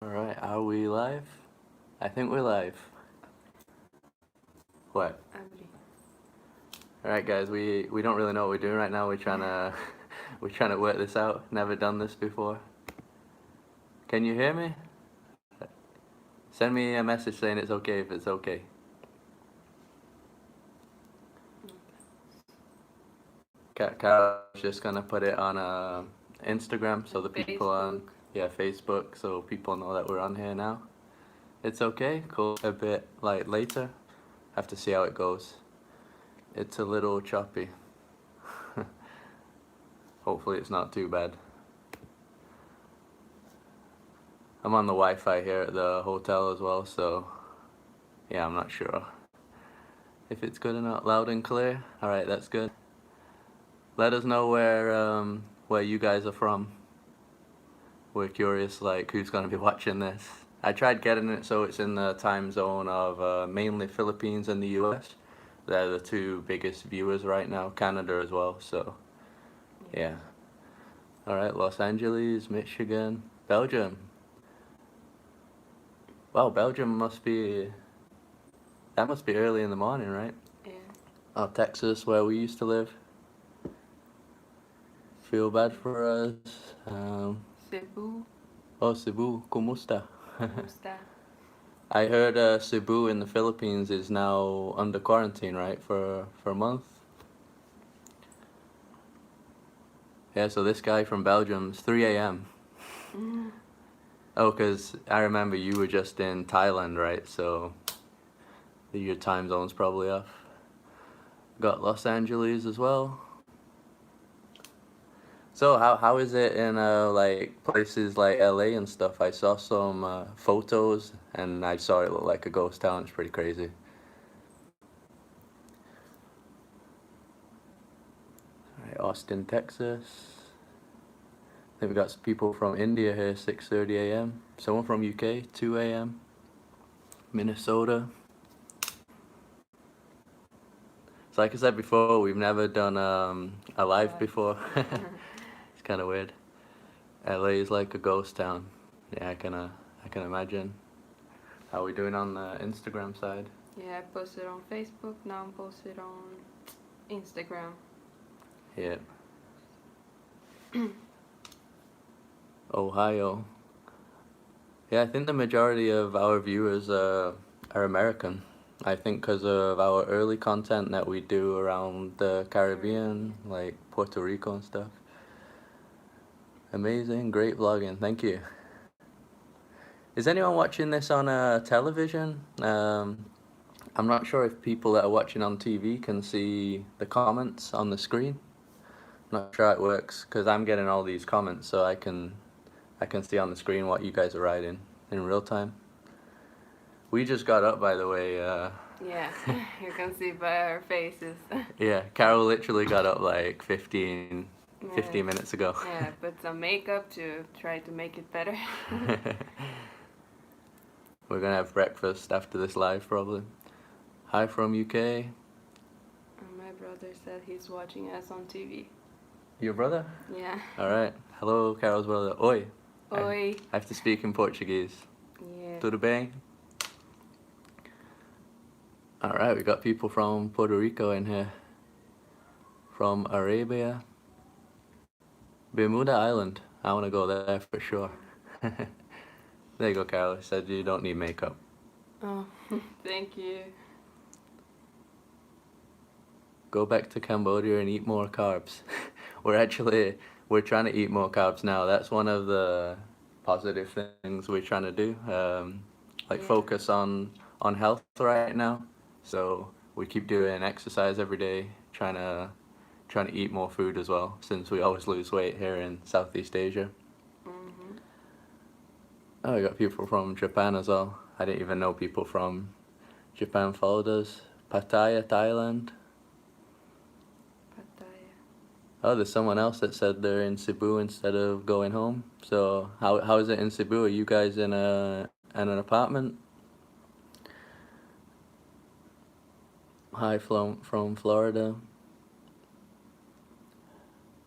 Alright, are we live? I think we're live. What? Abri. Alright guys, we don't really know what we're doing right now. We're trying to we're trying to work this out. Never done this before. Can you hear me? Send me a message saying it's okay if it's okay. Carol's just gonna put it on Instagram so the people on Facebook so people know that we're on here now. It's okay, cool. A bit like later. Have to see how it goes. It's a little choppy. Hopefully it's not too bad. I'm on the Wi-Fi here at the hotel as well, so yeah, I'm not sure if it's good or not. Loud and clear. All right, that's good. Let us know where you guys are from. We're curious, like who's gonna be watching this. I tried getting it so it's in the time zone of mainly Philippines and the US. They're the two biggest viewers right now. Canada as well. So yeah. All right, Los Angeles, Michigan, Belgium. Wow, Belgium must be, that must be early in the morning, right? Yeah. Oh, Texas, where we used to live. Feel bad for us. Cebu. Oh, Cebu, kumusta? Kumusta? I heard Cebu in the Philippines is now under quarantine, right, for a month. Yeah, so this guy from Belgium's 3 a.m. Mm. Oh, because I remember you were just in Thailand, right? So your time zone's probably off. Got Los Angeles as well. So how is it in like places like LA and stuff? I saw some photos and I saw it look like a ghost town. It's pretty crazy. All right, Austin, Texas. Then we got some people from India here, 6:30 a.m. Someone from UK, 2 a.m. Minnesota. So like I said before, we've never done a live before. It's kind of weird. LA is like a ghost town. Yeah, I can imagine. How are we doing on the Instagram side? Yeah, I posted on Facebook. Now I'm posted on Instagram. Yeah. Ohio. Yeah, I think the majority of our viewers are American. I think because of our early content that we do around the Caribbean, like Puerto Rico and stuff. Amazing, great vlogging, thank you. Is anyone watching this on television? I'm not sure if people that are watching on TV can see the comments on the screen. I'm not sure how it works because I'm getting all these comments, so I can see on the screen what you guys are writing in real time. We just got up, by the way. Yeah, you can see by our faces. Yeah, Carol literally got up like 15 minutes ago. Yeah, put some makeup to try to make it better. We're gonna have breakfast after this live, probably. Hi from UK. And my brother said he's watching us on TV. Your brother? Yeah. Alright. Hello, Carol's brother. Oi. Oi. I have to speak in Portuguese. Yeah. Tudo bem? Alright, we got people from Puerto Rico in here. From Arabia. Bermuda Island. I want to go there for sure. There you go, Carol. Said you don't need makeup. Oh, thank you. Go back to Cambodia and eat more carbs. We're trying to eat more carbs now. That's one of the positive things we're trying to do. Focus on health right now. So we keep doing exercise every day, trying to eat more food as well, since we always lose weight here in Southeast Asia. Mm-hmm. Oh, we got people from Japan as well. I didn't even know people from Japan followed us. Pattaya, Thailand. Pattaya. Oh, there's someone else that said they're in Cebu instead of going home. So how is it in Cebu? Are you guys in an apartment? Hi from Florida.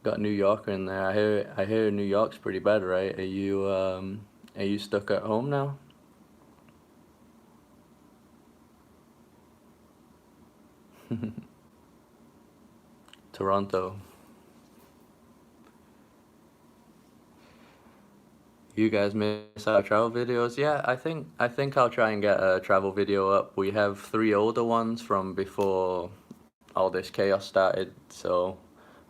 Got New Yorker in there. I hear New York's pretty bad, right? Are Are you stuck at home now? Toronto. You guys miss our travel videos? Yeah, I think I'll try and get a travel video up. We have 3 older ones from before all this chaos started, so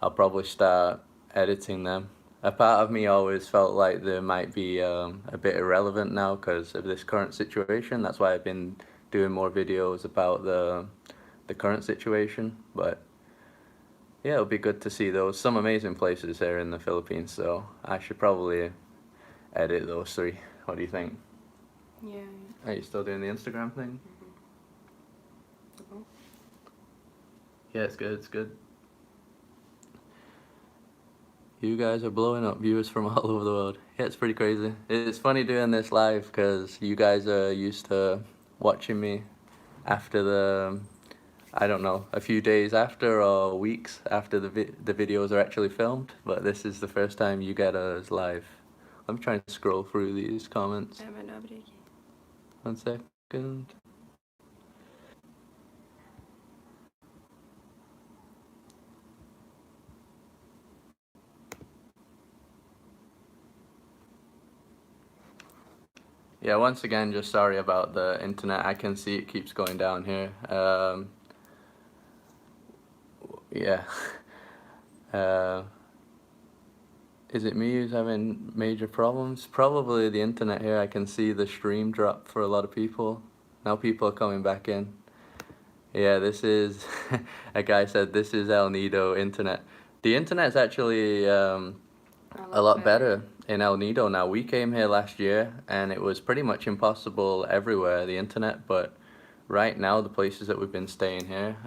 I'll probably start editing them. A part of me always felt like they might be a bit irrelevant now because of this current situation. That's why I've been doing more videos about the current situation. But yeah, it'll be good to see those some amazing places here in the Philippines. So I should probably edit those 3. What do you think? Yeah. Are you still doing the Instagram thing? Mm-hmm. Yeah, it's good. It's good. You guys are blowing up, viewers from all over the world. Yeah, it's pretty crazy. It's funny doing this live because you guys are used to watching me after I don't know, a few days after or weeks after the videos are actually filmed. But this is the first time you get us live. I'm trying to scroll through these comments. Även överrig. 1 second. Yeah, once again, just sorry about the internet. I can see it keeps going down here. Yeah. Is it me who's having major problems? Probably the internet here. I can see the stream drop for a lot of people. Now people are coming back in. Yeah, this is, a guy said this is El Nido internet. The internet's actually a lot better in El Nido now. We came here last year and it was pretty much impossible everywhere, the internet, but right now the places that we've been staying here,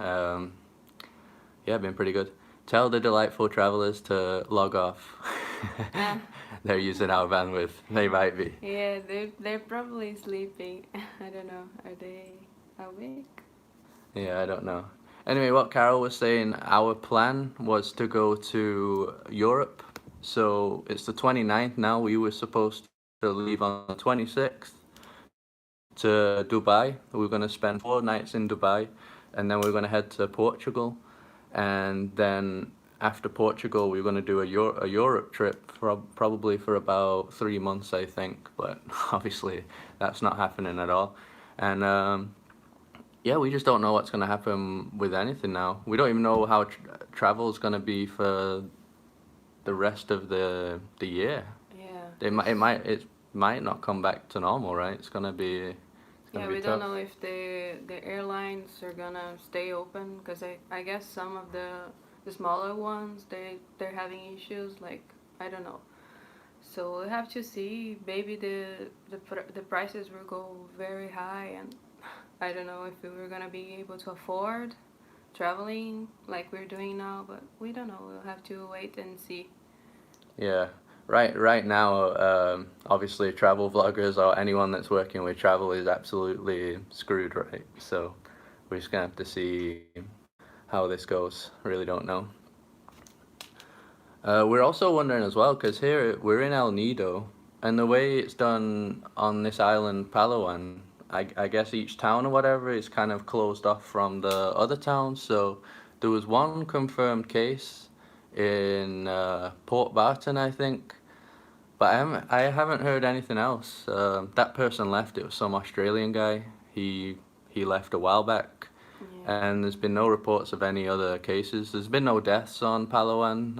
yeah, been pretty good. Tell the delightful travelers to log off. They're using our bandwidth. They might be. Yeah, they're probably sleeping. I don't know. Are they awake? Yeah, I don't know. Anyway, what Carol was saying, our plan was to go to Europe. So it's the 29th now. We were supposed to leave on the 26th to Dubai. We were going to spend 4 nights in Dubai and then we were going to head to Portugal. And then after Portugal, we were going to do a Europe trip for probably for about 3 months, I think. But obviously, that's not happening at all. And yeah, we just don't know what's going to happen with anything now. We don't even know how travel is going to be for the rest of the year. Yeah. It might not come back to normal, right? It's going to be. Yeah, we don't know if the airlines are gonna stay open because I guess some of the smaller ones they're having issues, like I don't know. So we'll have to see. Maybe the prices will go very high, and I don't know if we were gonna be able to afford traveling like we're doing now. But we don't know. We'll have to wait and see. Yeah, right now, obviously travel vloggers or anyone that's working with travel is absolutely screwed, right? So we're just gonna have to see how this goes. Really don't know. We're also wondering as well, because here we're in El Nido, and the way it's done on this island, Palawan, I guess each town or whatever is kind of closed off from the other towns. So there was one confirmed case in Port Barton, I think, but I haven't heard anything else. That person left. It was some Australian guy. He left a while back, Yeah. and there's been no reports of any other cases. There's been no deaths on Palawan.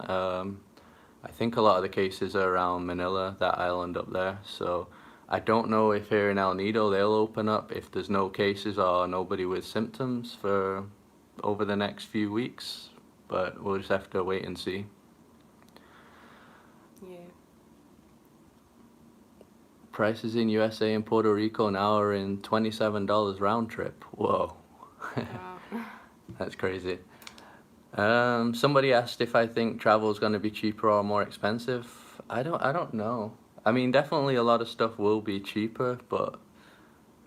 I think a lot of the cases are around Manila, that island up there. So I don't know if here in El Nido they'll open up if there's no cases or nobody with symptoms for over the next few weeks. But we'll just have to wait and see. Yeah. Prices in USA and Puerto Rico now are in $27 round trip. Whoa. Wow. That's crazy. Somebody asked if I think travel is going to be cheaper or more expensive. I don't know. I mean, definitely a lot of stuff will be cheaper, but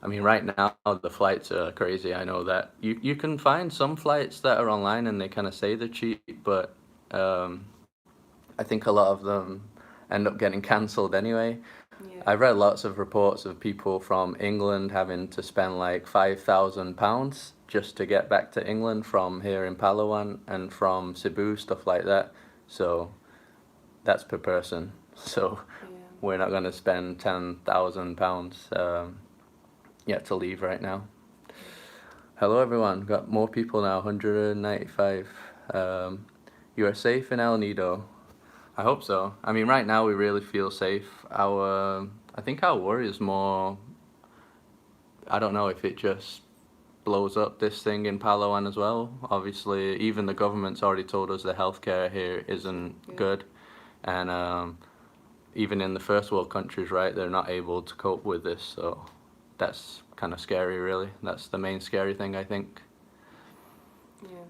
I mean, right now the flights are crazy. I know that you can find some flights that are online and they kind of say they're cheap, but I think a lot of them end up getting cancelled anyway. Yeah. I've read lots of reports of people from England having to spend like £5,000 just to get back to England from here in Palawan and from Cebu, stuff like that. So that's per person. So Yeah. we're not going to spend £10,000 yet to leave right now. Hello everyone, got more people now, 195. You are safe in El Nido. I hope so. I mean, right now we really feel safe. I think our worry is more, I don't know if it just blows up this thing in Palawan as well. Obviously, even the government's already told us the healthcare here isn't good. And even in the first world countries, right, they're not able to cope with this. So that's kind of scary, really. That's the main scary thing, I think. Yeah.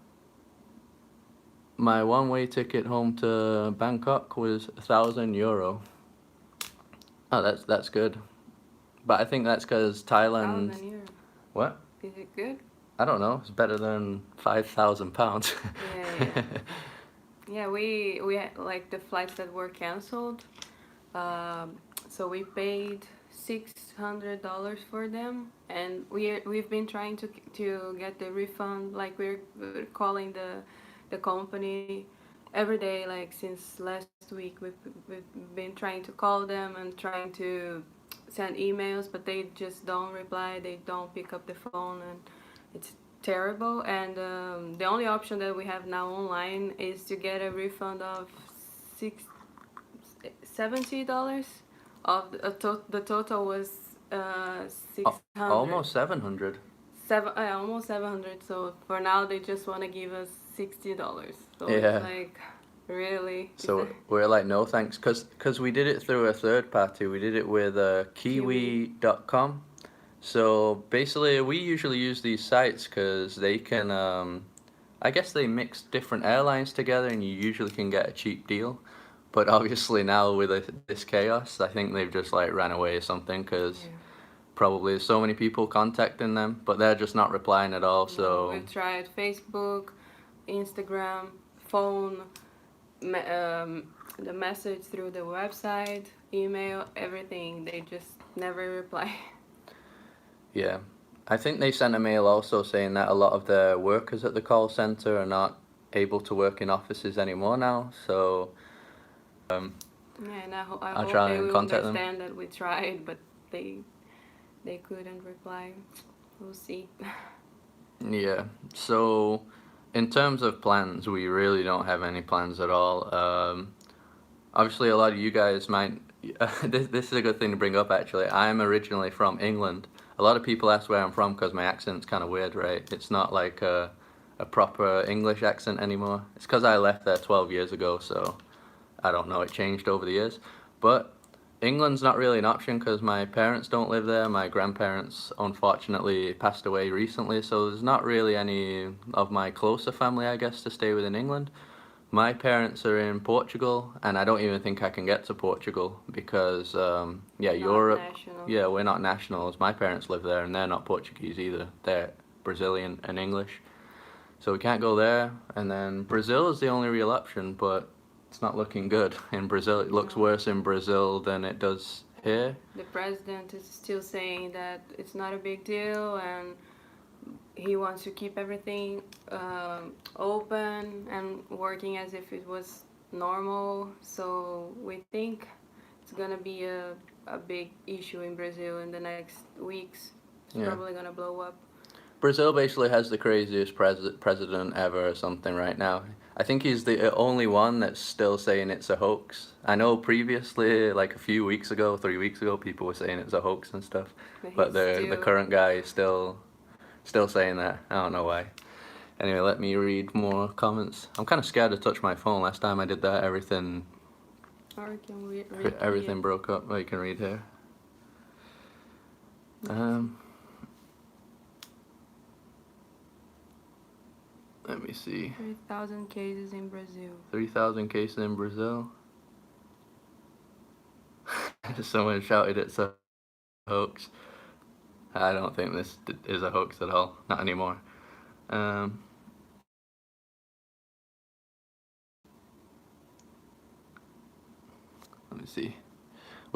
My one-way ticket home to Bangkok was €1,000. Oh, that's good. But I think that's because Thailand. 1,000 euro. What? Is it good? I don't know. It's better than £5,000. Yeah. Yeah, we had like the flights that were canceled. So we paid $600 for them, and we've been trying to get the refund. Like we're calling the company every day, like since last week. We've been trying to call them and trying to send emails, but they just don't reply. They don't pick up the phone, and it's terrible. And the only option that we have now online is to get a refund of six $70 of the total was 600. Almost 700. Almost 700. So for now they just want to give us $60. So Yeah. it's like, really? So we're like, no thanks, cause we did it through a third party. We did it with Kiwi.com. So basically, we usually use these sites because they can, I guess they mix different airlines together, and you usually can get a cheap deal. But obviously now with this chaos, I think they've just like ran away or something, because Yeah. probably there's so many people contacting them, but they're just not replying at all. So We've tried Facebook, Instagram, phone, the message through the website, email, everything. They just never reply. yeah, I think they sent a mail also saying that a lot of the workers at the call center are not able to work in offices anymore now. So Yeah, and I I'll hope try they and will contact them. understand that we tried, but they couldn't reply. We'll see. Yeah. So in terms of plans, we really don't have any plans at all. Obviously, a lot of you guys might. This is a good thing to bring up, actually. I'm originally from England. A lot of people ask where I'm from because my accent's kind of weird, right? It's not like a proper English accent anymore. It's because I left there 12 years ago, so I don't know, it changed over the years. But England's not really an option because my parents don't live there. My grandparents, unfortunately, passed away recently, so there's not really any of my closer family, I guess, to stay with in England. My parents are in Portugal, and I don't even think I can get to Portugal because, yeah, Not Europe, national. yeah, we're not nationals. My parents live there, and they're not Portuguese either. They're Brazilian and English. So we can't go there. And then Brazil is the only real option, but it's not looking good in Brazil. It looks No. worse in Brazil than it does here. The president is still saying that it's not a big deal, and he wants to keep everything open and working as if it was normal. So we think it's gonna be a big issue in Brazil in the next weeks. It's Yeah. probably gonna blow up. Brazil basically has the craziest president ever or something right now. I think he's the only one that's still saying it's a hoax. I know previously, like a few weeks ago, 3 weeks ago, people were saying it's a hoax and stuff. But He's the still current guy is still saying that. I don't know why. Anyway, let me read more comments. I'm kind of scared to touch my phone. Last time I did that, everything or can we read everything broke up. Oh, you can read here. Let me see. 3,000 cases in Brazil. 3,000 cases in Brazil. Someone shouted it's a hoax. I don't think this is a hoax at all. Not anymore. Let me see.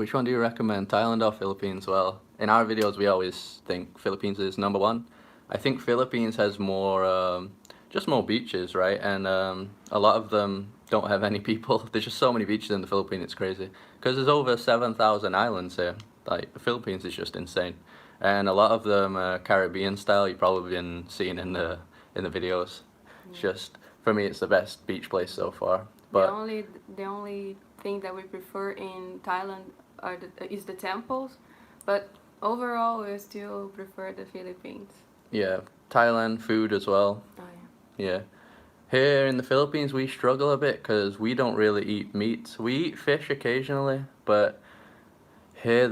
Which one do you recommend, Thailand or Philippines? Well, in our videos we always think Philippines is number one. I think Philippines has more, just more beaches, right? And a lot of them don't have any people. There's just so many beaches in the Philippines, it's crazy. Because there's over 7,000 islands here. Like, the Philippines is just insane. And a lot of them are Caribbean style. You've probably been seeing in the videos. It's just, for me, it's the best beach place so far. The But only the only thing that we prefer in Thailand is the temples, but overall we still prefer the Philippines. yeah, Thailand food as well. Oh yeah. Yeah. Here in the Philippines, we struggle a bit because we don't really eat meat. We eat fish occasionally, but here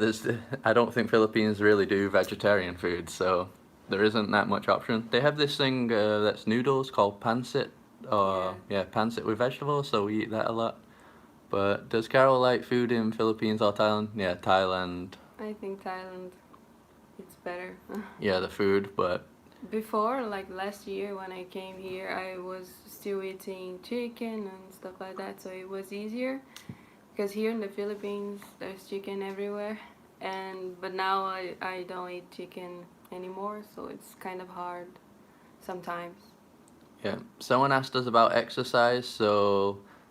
I don't think Philippines really do vegetarian food, so there isn't that much option. They have this thing that's noodles called pancit, or yeah, pancit with vegetables, so we eat that a lot. But does Carol like food in Philippines or Thailand? Yeah, Thailand. I think Thailand it's better. Yeah, the food, but Before, like last year when I came here, I was still eating chicken and stuff like that, so it was easier. Because here in the Philippines, there's chicken everywhere, but now I don't eat chicken anymore, so it's kind of hard sometimes. yeah. Someone asked us about exercise, so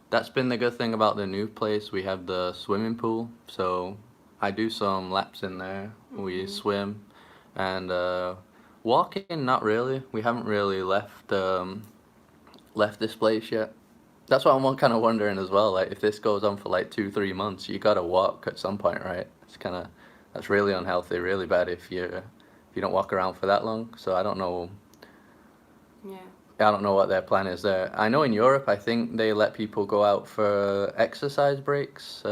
that's been the good thing about the new place. We have the swimming pool, so I do some laps in there. We swim, and walking, not really. We haven't really left this place yet. That's what I'm kind of wondering as well. Like, if this goes on for like 2, 3 months, you gotta walk at some point, right? That's really unhealthy, really bad if you don't walk around for that long. So I don't know. Yeah. I don't know what their plan is there. I know in Europe, I think they let people go out for exercise breaks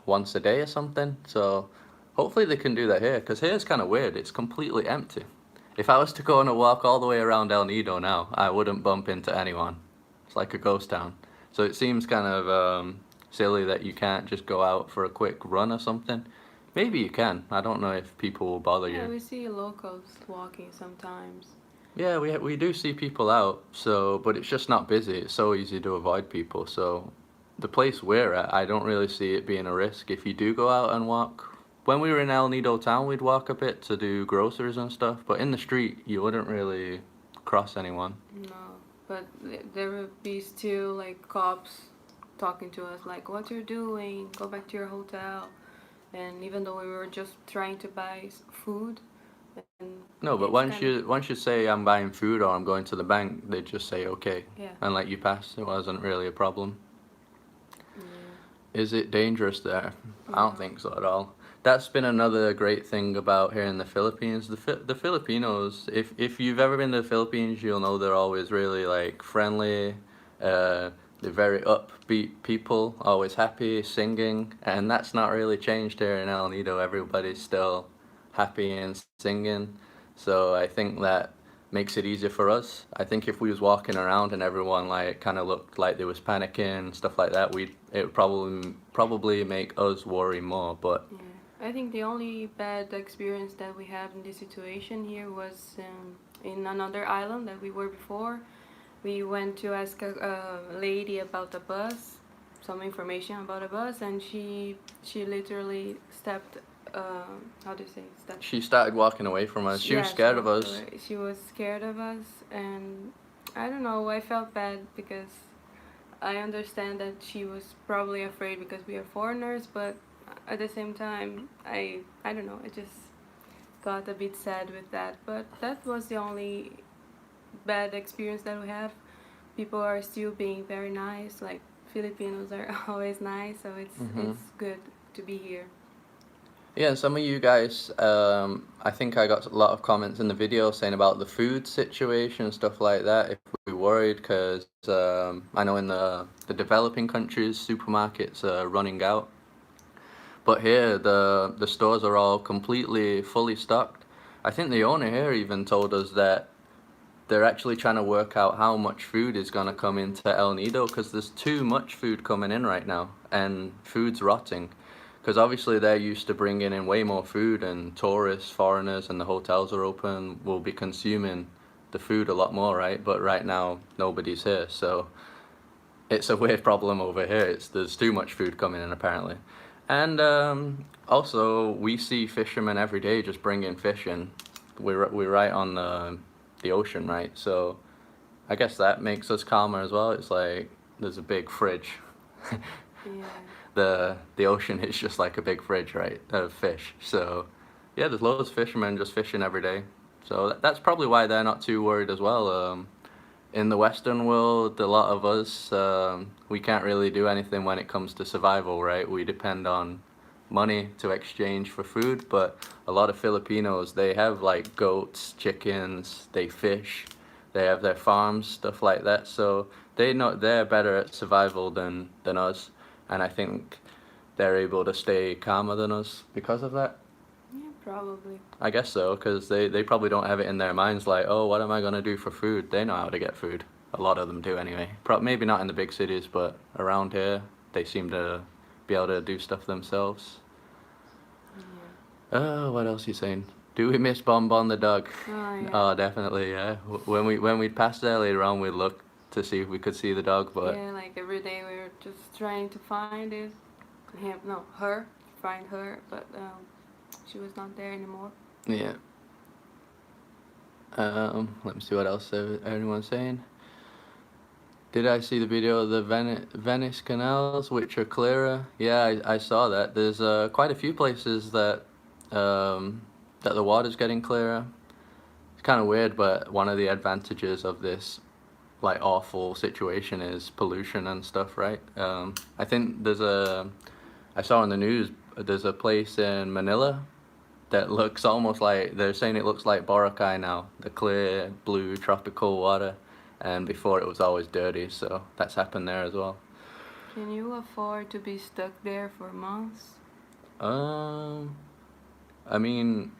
once a day or something. So hopefully they can do that here, because here's kind of weird. It's completely empty. If I was to go on a walk all the way around El Nido now, I wouldn't bump into anyone. It's like a ghost town. So it seems kind of silly that you can't just go out for a quick run or something. Maybe you can. I don't know if people will bother Yeah, you. we see locals walking sometimes. Yeah, we do see people out, so but it's just not busy. It's so easy to avoid people. So the place we're at, I don't really see it being a risk if you do go out and walk. When we were in El Nido town, we'd walk a bit to do groceries and stuff, but in the street, you wouldn't really cross anyone. No, but there will be still like cops talking to us like, what you're doing, go back to your hotel. And even though we were just trying to buy food, and No, but it's once you say I'm buying food or I'm going to the bank, they just say okay yeah. and let you pass. It wasn't really a problem. Yeah. Is it dangerous there? I don't No. think so at all. That's been another great thing about here in the Philippines. The Filipinos, if you've ever been to the Philippines, you'll know they're always really like friendly. They're very upbeat people, always happy, singing, and that's not really changed here in El Nido. Everybody's still happy and singing, so I think that makes it easier for us. I think if we was walking around and everyone like kind of looked like they was panicking, stuff like that, it would probably make us worry more. But Yeah. I think the only bad experience that we had in this situation here was in another island that we were before. We went to ask a lady about a bus, some information about a bus, and she literally stepped. How do you say stepped? she started walking away from us. She was Yeah, scared of walked us. away. She was scared of us, and I don't know. I felt bad because I understand that she was probably afraid because we are foreigners, but at the same time, I don't know. I just got a bit sad with that. But that was the only bad experience that we have. People are still being very nice. Like Filipinos are always nice, so it's good to be here. Yeah, and some of you guys, I think I got a lot of comments in the video saying about the food situation and stuff like that. If we worried, because I know in the developing countries, supermarkets are running out. But here, the stores are all completely fully stocked. I think the owner here even told us that they're actually trying to work out how much food is going to come into El Nido, because there's too much food coming in right now, and food's rotting. Because obviously they're used to bringing in way more food, and tourists, foreigners, and the hotels are open, will be consuming the food a lot more, right? But right now, nobody's here, so it's a weird problem over here. There's too much food coming in, apparently. And also, we see fishermen every day just bringing fish in. We're right on the ocean, right? So I guess that makes us calmer as well. It's like there's a big fridge. Yeah. The ocean is just like a big fridge, right, of fish. So yeah, there's loads of fishermen just fishing every day. So that's probably why they're not too worried as well. In the Western world, a lot of us, we can't really do anything when it comes to survival, right? We depend on money to exchange for food, but a lot of Filipinos, they have like goats, chickens, they fish, they have their farms, stuff like that. So they're better at survival than us, and I think they're able to stay calmer than us because of that. Yeah, probably. I guess so, because they probably don't have it in their minds like, oh, what am I going to do for food? They know how to get food. A lot of them do anyway. Maybe not in the big cities, but around here, they seem to be able to do stuff themselves. Yeah. Oh, what else are you saying? Do we miss Bonbon the dog? Oh, yeah. Oh, definitely, yeah. When we'd pass there later on, we'd look to see if we could see the dog, but Yeah, like every day we were just trying to find it. Her. Find her, but she was not there anymore. yeah. Let me see what else everyone's saying. Did I see the video of the Venice canals, which are clearer? Yeah, I saw that. There's quite a few places that that the water's getting clearer. It's kind of weird, but one of the advantages of this like awful situation is pollution and stuff, right? I think I saw in the news, there's a place in Manila that looks almost like, they're saying it looks like Boracay now, the clear blue tropical water, and before it was always dirty, so that's happened there as well. Can you afford to be stuck there for months? I mean,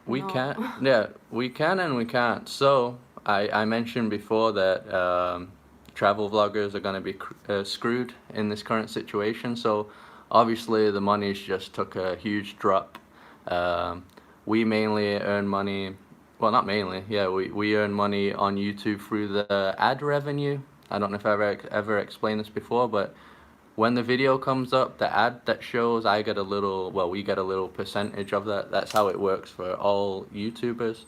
we No. can, yeah, we can and we can't. So I mentioned before that travel vloggers are going to be screwed in this current situation. So obviously the money's just took a huge drop. We mainly earn money, well, not mainly, yeah, we earn money on YouTube through the ad revenue. I don't know if I've ever explained this before, but when the video comes up, the ad that shows, we get a little percentage of that. That's how it works for all YouTubers.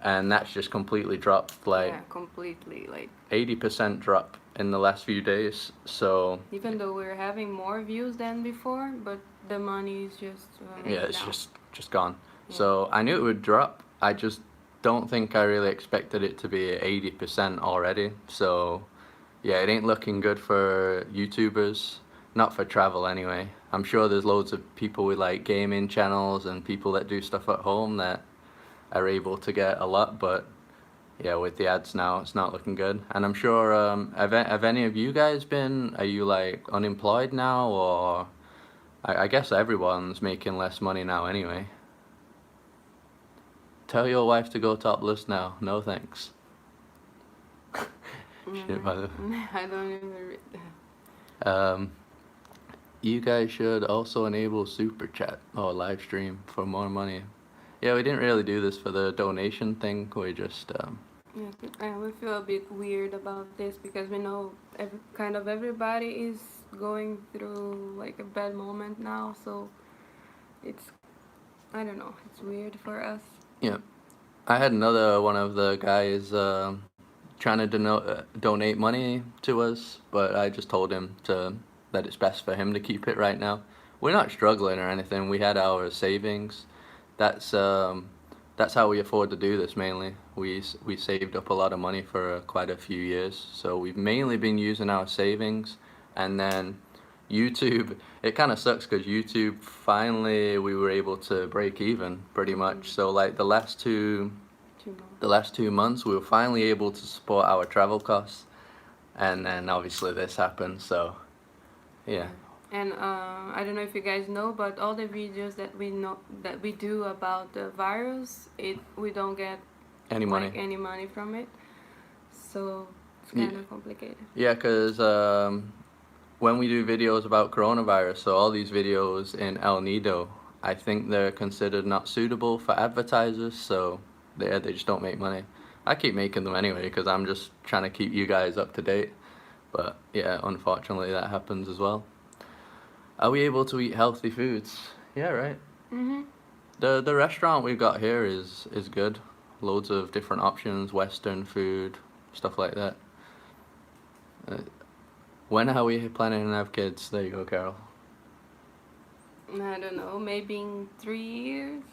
And that's just completely dropped, like Yeah, completely. Like 80% drop in the last few days. So even though we're having more views than before, but the money is just yeah, it's down. just gone. Yeah. So I knew it would drop. I just don't think I really expected it to be 80% already. So yeah, it ain't looking good for YouTubers, not for travel anyway. I'm sure there's loads of people with like gaming channels and people that do stuff at home that are able to get a lot, but yeah, with the ads now, it's not looking good. And I'm sure, have any of you guys are you like unemployed now, or I guess everyone's making less money now anyway. Tell your wife to go topless now. No thanks. Shit, by the way. I don't even read that. You guys should also enable super chat or live stream for more money. Yeah, we didn't really do this for the donation thing. We just Yeah, we feel a bit weird about this because we know everybody is going through like a bad moment now, so it's, I don't know, it's weird for us. yeah. I had another one of the guys trying to donate money to us, but I just told him that it's best for him to keep it right now. We're not struggling or anything. We had our savings. That's how we afford to do this mainly. We saved up a lot of money for quite a few years, so we've mainly been using our savings. And then YouTube, it kind of sucks because YouTube, finally we were able to break even pretty much. So like the last 2 months we were finally able to support our travel costs, and then obviously this happened, so yeah. And I don't know if you guys know, but all the videos that we do about the virus, we don't get Any money. like any money from it, so it's kind of complicated. Yeah, because when we do videos about coronavirus, so all these videos in El Nido, I think they're considered not suitable for advertisers, so they just don't make money. I keep making them anyway because I'm just trying to keep you guys up to date, but yeah, unfortunately that happens as well. Are we able to eat healthy foods? Yeah, right. Mhm. The restaurant we've got here is good. Loads of different options, Western food, stuff like that. Uh, when are we planning to have kids? There you go, Carol. I don't know, maybe in 3 years.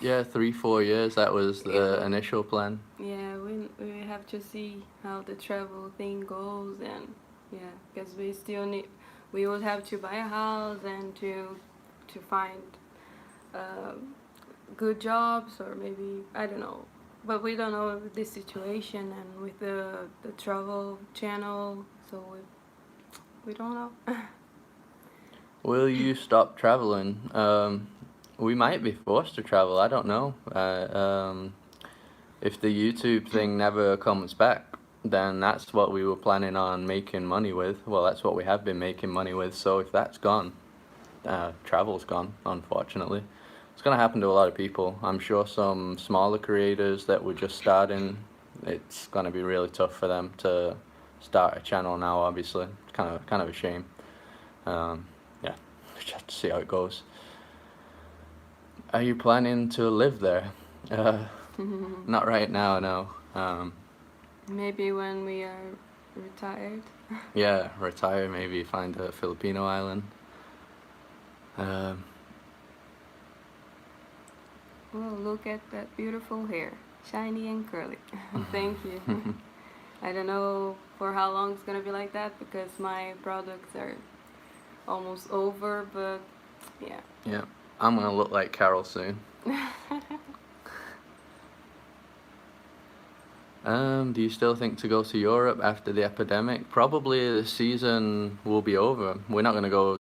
Yeah, 3, 4 years. That was It the will. initial plan. Yeah, we have to see how the travel thing goes, and yeah, because we would have to buy a house and to find uh, good jobs, or maybe I don't know, but we don't know the situation and with the travel channel, so we don't know. Will you stop traveling? We might be forced to travel. I don't know. If the YouTube thing never comes back, then that's what we were planning on making money with. Well, that's what we have been making money with. So if that's gone, travel's gone, unfortunately. It's gonna happen to a lot of people. I'm sure some smaller creators that were just starting, it's gonna be really tough for them to start a channel now. Obviously, it's kind of a shame. Yeah, just have to see how it goes. Are you planning to live there? Uh, Not right now, no. Maybe when we are retired. Yeah, retire, maybe find a Filipino island. Um, Oh, look at that beautiful hair, shiny and curly. Thank you. I don't know for how long it's gonna be like that because my products are almost over, but yeah. yeah, I'm gonna look like Carol soon. Do you still think to go to Europe after the epidemic? Probably the season will be over. We're not gonna go.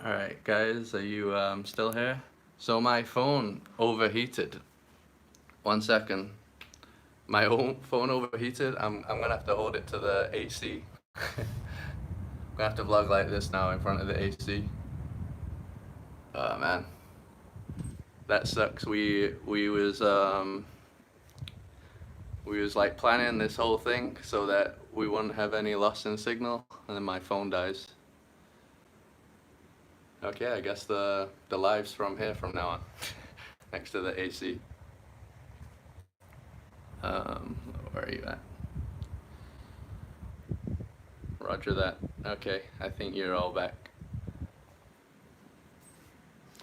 Alright, guys, are you still here? So my phone overheated. 1 second. My own phone overheated. I'm gonna have to hold it to the AC. I'm gonna have to vlog like this now in front of the AC. Oh man, that sucks. We was like planning this whole thing so that we wouldn't have any loss in signal, and then my phone dies. Okay, I guess the live's from here from now on, next to the AC. Where are you at? Roger that. Okay, I think you're all back.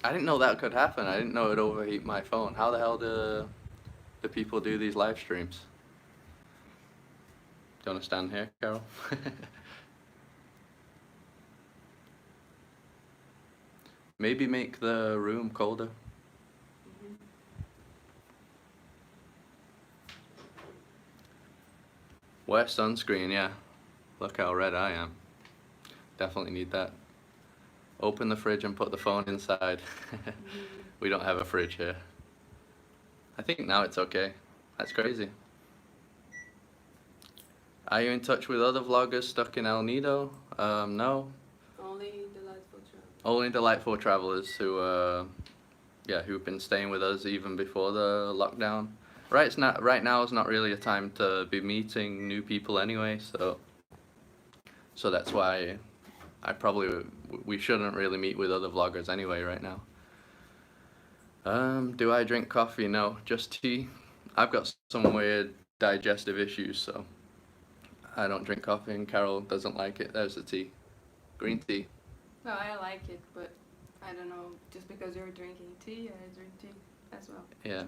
I didn't know that could happen. I didn't know it'd overheat my phone. How the hell do the people do these live streams? Do you want to stand here, Carol? Maybe make the room colder. Wear sunscreen, yeah. Look how red I am. Definitely need that. Open the fridge and put the phone inside. We don't have a fridge here. I think now it's okay. That's crazy. Are you in touch with other vloggers stuck in El Nido? No. Only delightful travel. Only delightful travelers who've been staying with us even before the lockdown. Right now is not really a time to be meeting new people anyway, so that's why we shouldn't really meet with other vloggers anyway right now. Do I drink coffee? No, just tea. I've got some weird digestive issues, so I don't drink coffee, and Carol doesn't like it. There's the tea. Green tea. No, I like it, but I don't know. Just because you're drinking tea, I drink tea as well. Yeah.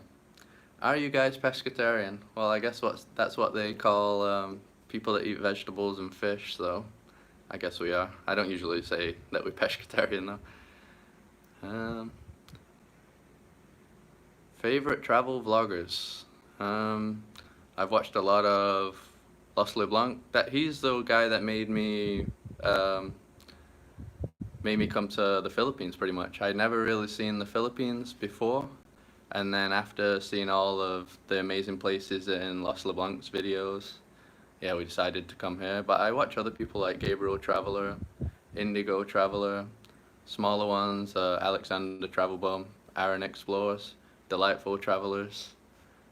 Are you guys pescatarian? Well, I guess that's what they call people that eat vegetables and fish, so I guess we are. I don't usually say that we're pescatarian though. Favorite travel vloggers? I've watched a lot of Los LeBlanc. He's the guy that made me come to the Philippines pretty much. I'd never really seen the Philippines before, and then after seeing all of the amazing places in Los LeBlanc's videos, yeah, we decided to come here. But I watch other people like Gabriel Traveler, Indigo Traveler, smaller ones, Alexander Travelbum, Aaron Explores, Delightful Travelers.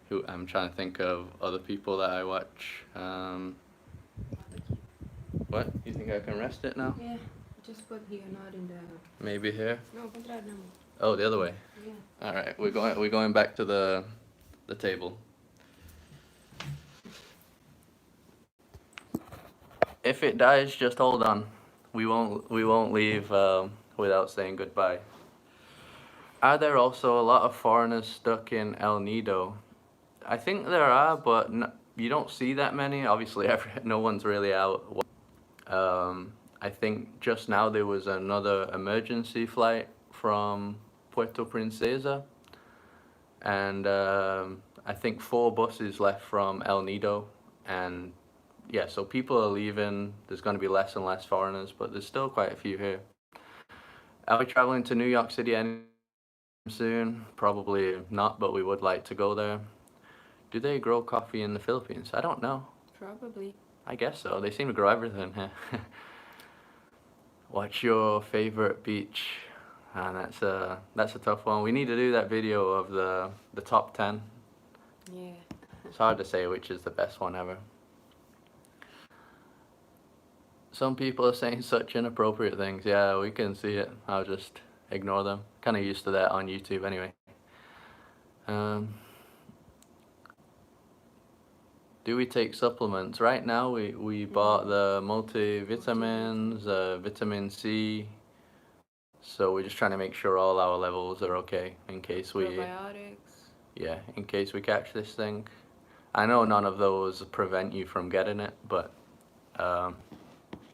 Who I'm trying to think of other people that I watch. What? You think I can rest it now? Yeah. Just put here, not in the. Maybe here. No, contra no. Oh, the other way. Yeah. All right, we're going back to the table. If it dies, just hold on. We won't leave without saying goodbye. Are there also a lot of foreigners stuck in El Nido? I think there are, but you don't see that many. Obviously, no one's really out. I think just now there was another emergency flight from Puerto Princesa, and I think 4 buses left from El Nido, and yeah, so people are leaving. There's going to be less and less foreigners, but there's still quite a few here. Are we traveling to New York City anytime soon? Probably not, but we would like to go there. Do they grow coffee in the Philippines? I don't know. Probably. I guess so. They seem to grow everything here. What's your favorite beach? And that's a tough one. We need to do that video of the top 10. Yeah. It's hard to say which is the best one ever. Some people are saying such inappropriate things. Yeah, we can see it. I'll just ignore them. Kind of used to that on YouTube anyway. Do we take supplements? Right now we bought the multivitamins, vitamin C. So we're just trying to make sure all our levels are okay in case we Probiotics. yeah, in case we catch this thing. I know none of those prevent you from getting it, but I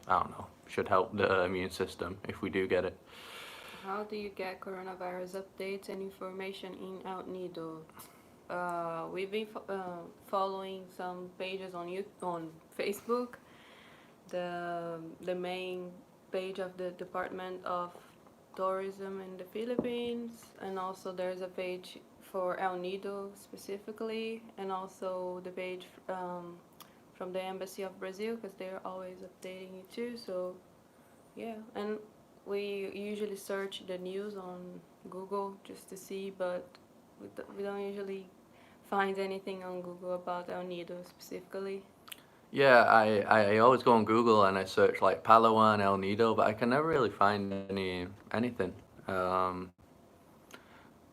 don't know. Should help the immune system if we do get it. How do you get coronavirus updates and information in El Nido? We've been following some pages on Facebook. The main page of the Department of Tourism in the Philippines, and also there's a page for El Nido specifically, and also the page from the Embassy of Brazil, because they're always updating it too. So yeah, and we usually search the news on Google just to see, but we don't usually find anything on Google about El Nido specifically. Yeah, I always go on Google and I search like Palawan, El Nido, but I can never really find anything. But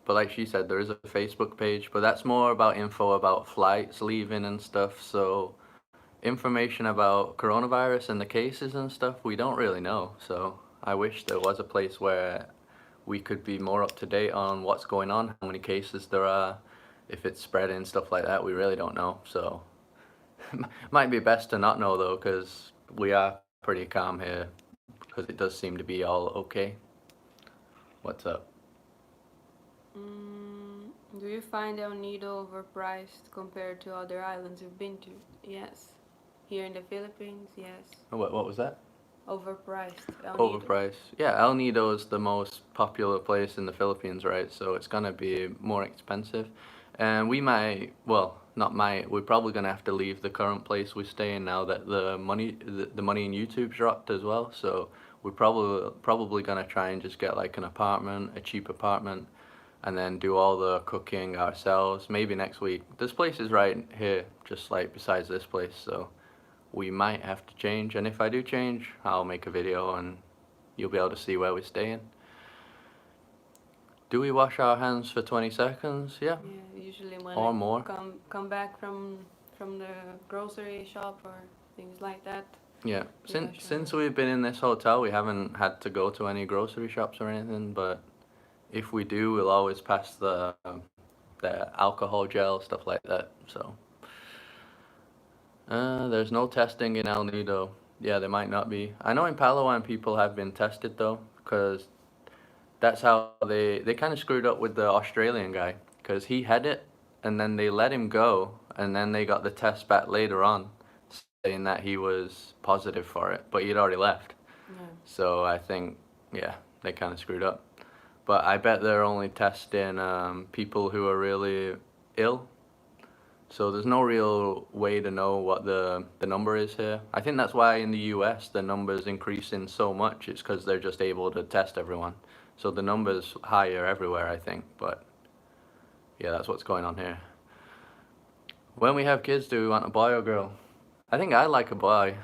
like she said, there is a Facebook page, but that's more about info about flights leaving and stuff. So information about coronavirus and the cases and stuff, we don't really know. So I wish there was a place where we could be more up to date on what's going on, how many cases there are, if it's spreading, stuff like that. We really don't know. So might be best to not know though, because we are pretty calm here, because it does seem to be all okay. What's up? Do you find El Nido overpriced compared to other islands you've been to? Yes. Here in the Philippines, yes. What was that? Overpriced. El Nido. Overpriced. Yeah, El Nido is the most popular place in the Philippines, right? So it's gonna be more expensive. And we might, well, not might, we're probably gonna have to leave the current place we stay in now that the money in YouTube's dropped as well. So we're probably gonna try and just get like an apartment, a cheap apartment, and then do all the cooking ourselves. Maybe next week. This place is right here, just like besides this place. So we might have to change, and if I do change, I'll make a video and you'll be able to see where we're staying. Do we wash our hands for 20 seconds? Yeah. Yeah, usually when Or I more. come back from the grocery shop or things like that. Yeah. Yeah, Since we've been in this hotel, we haven't had to go to any grocery shops or anything, but if we do, we'll always pass the alcohol gel, stuff like that. So there's no testing in El Nido. Yeah, there might not be. I know in Palawan people have been tested though, because that's how they kind of screwed up with the Australian guy, because he had it and then they let him go, and then they got the test back later on saying that he was positive for it, but he'd already left. Yeah. So I think, yeah, they kind of screwed up. But I bet they're only testing people who are really ill. So there's no real way to know what the number is here. I think that's why in the US the number's increasing so much. It's because they're just able to test everyone. So the number's higher everywhere, I think. But yeah, that's what's going on here. When we have kids, do we want a boy or girl? I think I like a boy.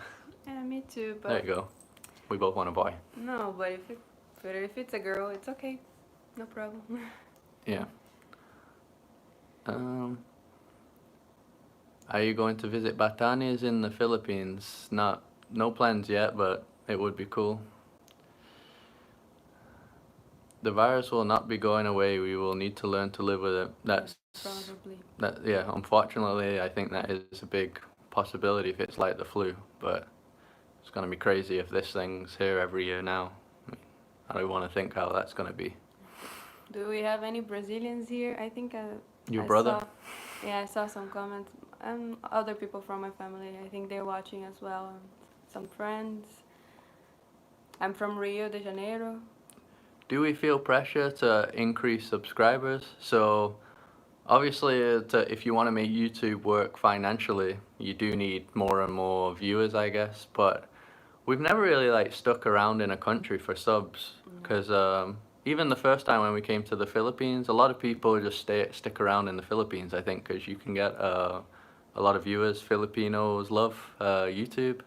Yeah, me too. But There you go. We both want a boy. No, but if it's a girl, it's okay. No problem. Yeah. Um, are you going to visit Batanes in the Philippines? No plans yet, but it would be cool. The virus will not be going away. We will need to learn to live with it. Probably. Yeah, unfortunately, I think that is a big possibility if it's like the flu, but it's going to be crazy if this thing's here every year now. I don't want to think how that's going to be. Do we have any Brazilians here? I think Your I brother? I saw some comments and other people from my family. I think they're watching as well. And some friends. I'm from Rio de Janeiro. Do we feel pressure to increase subscribers? So obviously, if you want to make YouTube work financially, you do need more and more viewers, I guess. But we've never really like stuck around in a country for subs because even the first time when we came to the Philippines, a lot of people just stick around in the Philippines. I think because you can get a lot of viewers. Filipinos love YouTube,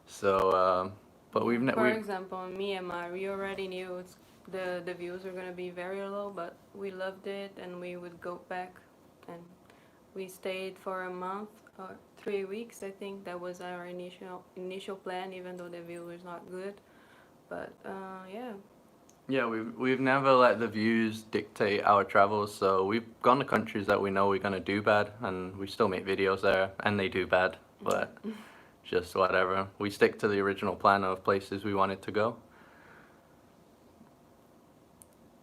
so but For example, in Myanmar, we already knew the views were gonna be very low, but we loved it and we would go back, and we stayed for a month or 3 weeks. I think that was our initial plan, even though the view was not good. But yeah. Yeah, we've never let the views dictate our travels. So we've gone to countries that we know we're gonna do bad, and we still make videos there, and they do bad, but just whatever. We stick to the original plan of places we wanted to go.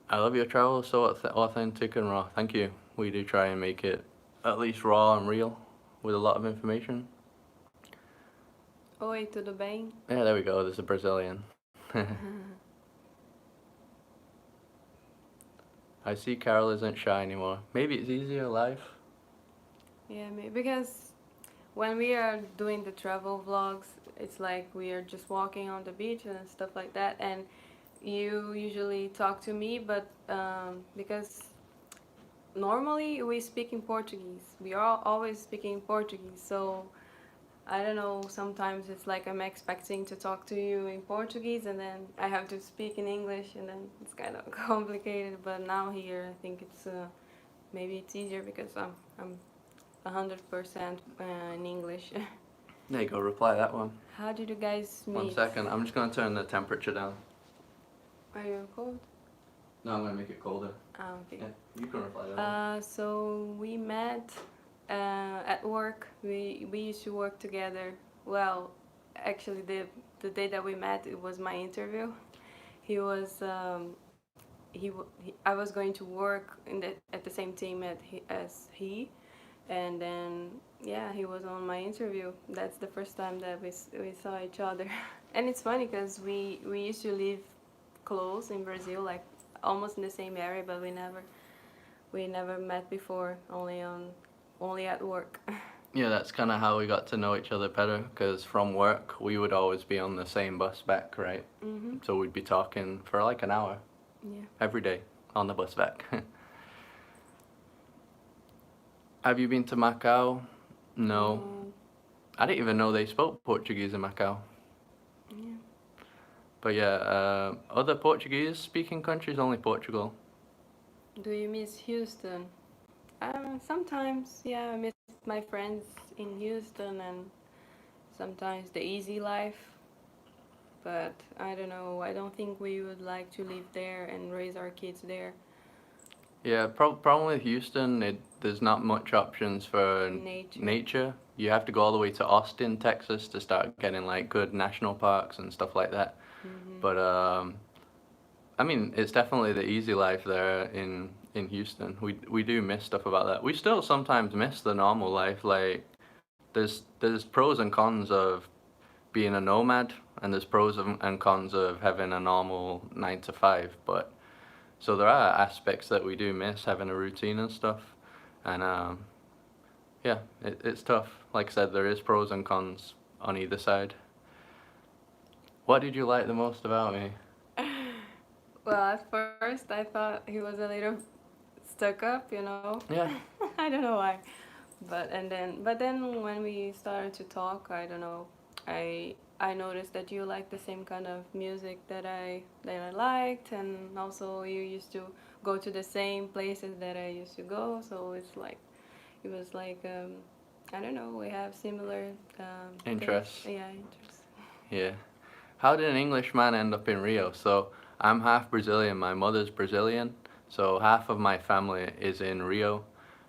I love your travel, so authentic and raw. Thank you. We do try and make it at least raw and real with a lot of information. Oi, tudo bem? Yeah, there we go. There's a Brazilian. I see Carol isn't shy anymore. Maybe it's easier life. Yeah, maybe because when we are doing the travel vlogs, it's like we are just walking on the beach and stuff like that, and you usually talk to me, but because normally we speak in Portuguese, we are always speaking Portuguese, so I don't know, sometimes it's like I'm expecting to talk to you in Portuguese and then I have to speak in English, and then it's kind of complicated. But now here I think it's maybe it's easier because I'm 100% in English. There you go, reply that one. How did you guys meet? 1 second, I'm just gonna turn the temperature down. Are you cold? No, I'm gonna make it colder. Okay. Yeah, you can reply that one. So we met at work. We used to work together. Well, actually, the day that we met, it was my interview. He was I was going to work at the same team as he, and then yeah, he was on my interview. That's the first time that we saw each other. And it's funny because we used to live close in Brazil, like almost in the same area, but we never met before, only at work. Yeah, that's kind of how we got to know each other better, because from work we would always be on the same bus back, right? So we'd be talking for like an hour Yeah. every day on the bus back. Have you been to Macau? No. I didn't even know they spoke Portuguese in Macau. Yeah. But yeah, other Portuguese speaking countries, only Portugal. Do you miss Houston? Sometimes, yeah, I miss my friends in Houston and sometimes the easy life. But I don't know, I don't think we would like to live there and raise our kids there. Yeah, problem with Houston, there's not much options for nature. You have to go all the way to Austin, Texas to start getting like good national parks and stuff like that. But I mean, it's definitely the easy life there in Houston. We do miss stuff about that. We still sometimes miss the normal life. Like there's pros and cons of being a nomad, and there's pros and cons of having a normal 9 to 5. But so there are aspects that we do miss, having a routine and stuff. And yeah, it's tough. Like I said, there is pros and cons on either side. What did you like the most about me? Well, at first I thought he was a little stuck up, you know. Yeah. I don't know why, but then when we started to talk, I don't know. I I noticed that you like the same kind of music that I liked, and also you used to go to the same places that I used to go. So it's like it was like I don't know. We have similar things. Interests. Yeah, interests. Yeah. How did an Englishman end up in Rio? So I'm half Brazilian. My mother's Brazilian. So half of my family is in Rio.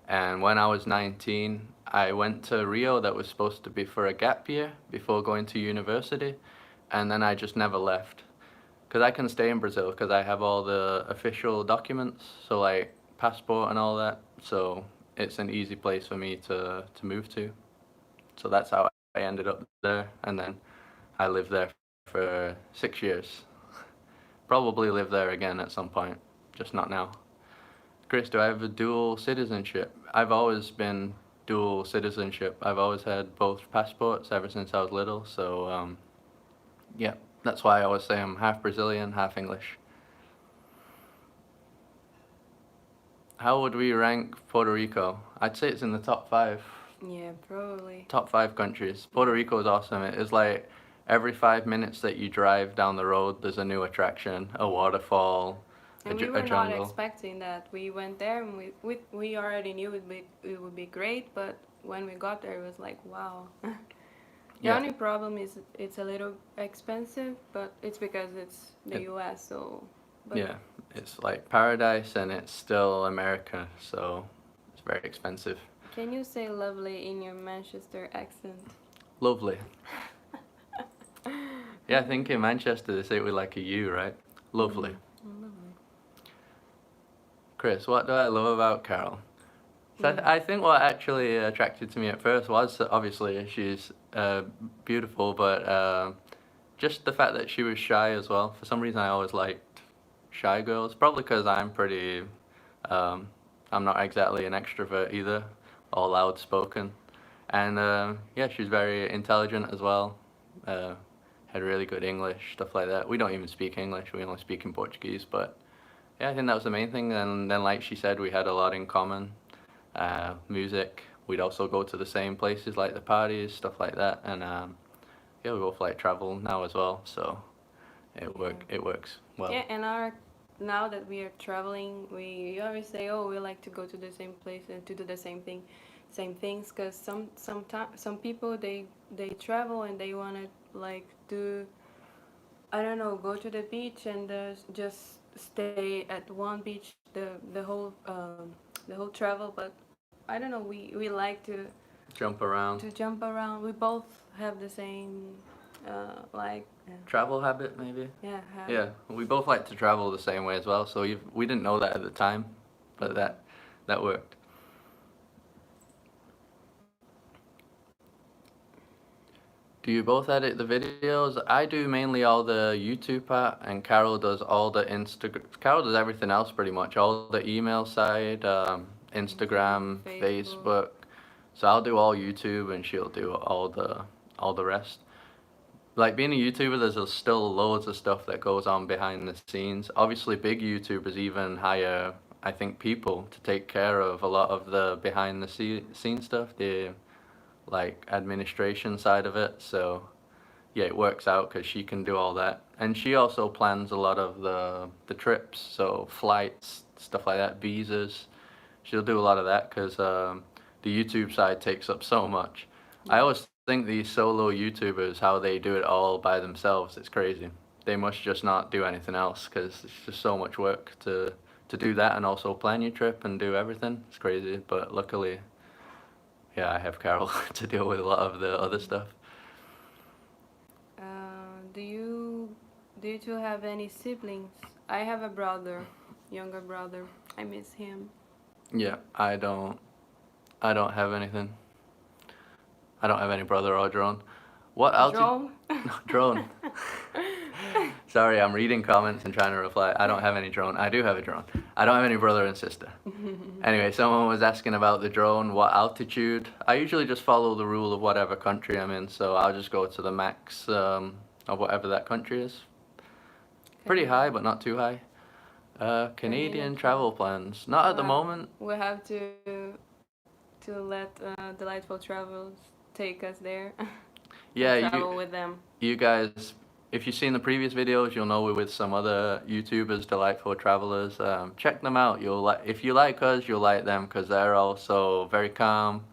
And when I was 19, I went to Rio that was supposed to be for a gap year before going to university. And then I just never left. Because I can stay in Brazil because I have all the official documents. So like passport and all that. So it's an easy place for me to move to. So that's how I ended up there. And then I lived there for 6 years. Probably live there again at some point, just not now. Chris, do I have a dual citizenship? I've always been dual citizenship. I've always had both passports ever since I was little. So yeah, that's why I always say I'm half Brazilian, half English. How would we rank Puerto Rico? I'd say it's in the top five. Yeah, probably. Top five countries. Puerto Rico is awesome. It is like every 5 minutes that you drive down the road, there's a new attraction, a waterfall, And we a were not jungle. expecting that. We went there and we already knew it would be great, but when we got there, it was like, wow. The Yeah. only problem is it's a little expensive, but it's because it's the It- U.S. So, but Yeah, it's like paradise and it's still America, so it's very expensive. can you say lovely in your Manchester accent? Lovely. Yeah, I think in Manchester they say it with like a U, right? Lovely. Lovely. Chris, what do I love about Carol? So Mm. I think what actually attracted to me at first was that obviously she's beautiful, but just the fact that she was shy as well. For some reason, I always liked shy girls. Probably because I'm pretty, um, I'm not exactly an extrovert either, or loud spoken. And yeah, she's very intelligent as well. Uh, had really good English, stuff like that. We don't even speak English, we only speak in Portuguese, but yeah, I think that was the main thing. And then, like she said, we had a lot in common. Music. We'd also go to the same places, like the parties, stuff like that. And yeah, we both like travel now as well, so Yeah. it works well. Yeah, and now that we are traveling, we always say, oh, we like to go to the same place and to do the same things. Cause some people they travel and they wanna like do, I don't know, go to the beach and just stay at one beach the whole travel. But I don't know, we like Jump around. to jump around. We both have the same like Travel habit, maybe? yeah Yeah, habit. we both like to travel the same way as well, so we didn't know that at the time, but that worked. Do you both edit the videos? I do mainly all the YouTube part, and Carol does all the Instagram. Carol does everything else pretty much, all the email side, Instagram, Facebook. Facebook. So I'll do all YouTube, and she'll do all the rest. Like being a YouTuber, there's still loads of stuff that goes on behind the scenes. Obviously, big YouTubers even hire, I think, people to take care of a lot of the behind the scene stuff. The like administration side of it. So yeah, it works out because she can do all that, and she also plans a lot of the trips, so flights, stuff like that, visas. She'll do a lot of that because the YouTube side takes up so much. I Yeah. always think these solo YouTubers, how they do it all by themselves, it's crazy. They must just not do anything else because it's just so much work to do that and also plan your trip and do everything. It's crazy, but luckily yeah, I have Carol to deal with a lot of the other stuff. Do you two have any siblings? I have a brother, younger brother. I miss him. Yeah, I don't have anything. I don't have any brother or drone. What altitude? Drone? No, drone. Sorry, I'm reading comments and trying to reply. I don't have any drone. I do have a drone. I don't have any brother and sister. Anyway, someone was asking about the drone, what altitude. I usually just follow the rule of whatever country I'm in, so I'll just go to the max of whatever that country is. Pretty high, but not too high. Canadian travel plans. Not at the Well, moment. we have to let Delightful Travels take us there. Yeah, travel with them. you guys, if you've seen the previous videos, you'll know we're with some other YouTubers, Delightful Travelers. Check them out. You'll like if you like us, you'll like them because they're also very calm,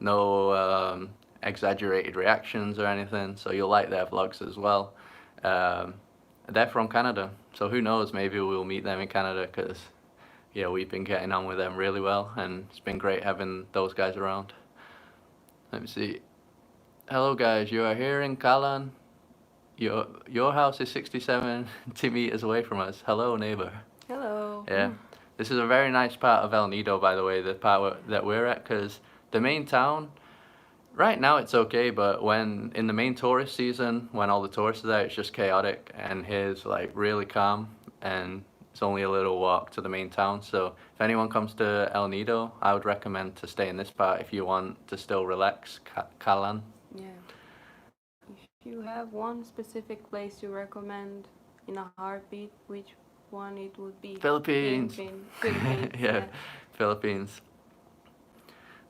no exaggerated reactions or anything. So you'll like their vlogs as well. Um, they're from Canada, so who knows? Maybe we'll meet them in Canada because yeah, we've been getting on with them really well, and it's been great having those guys around. Let me see. Hello guys, you are here in Kalan. Your house is 67 meters away from us. Hello, neighbor. Hello. Yeah. This is a very nice part of El Nido, by the way, the part that we're at, because the main town, right now it's okay, but when in the main tourist season, when all the tourists are there, it's just chaotic, and here's like really calm, and it's only a little walk to the main town. So if anyone comes to El Nido, I would recommend to stay in this part if you want to still relax. Kalan. Yeah. If you have one specific place you recommend in a heartbeat, which one it would be? Philippines. Philippines. Yeah, Philippines.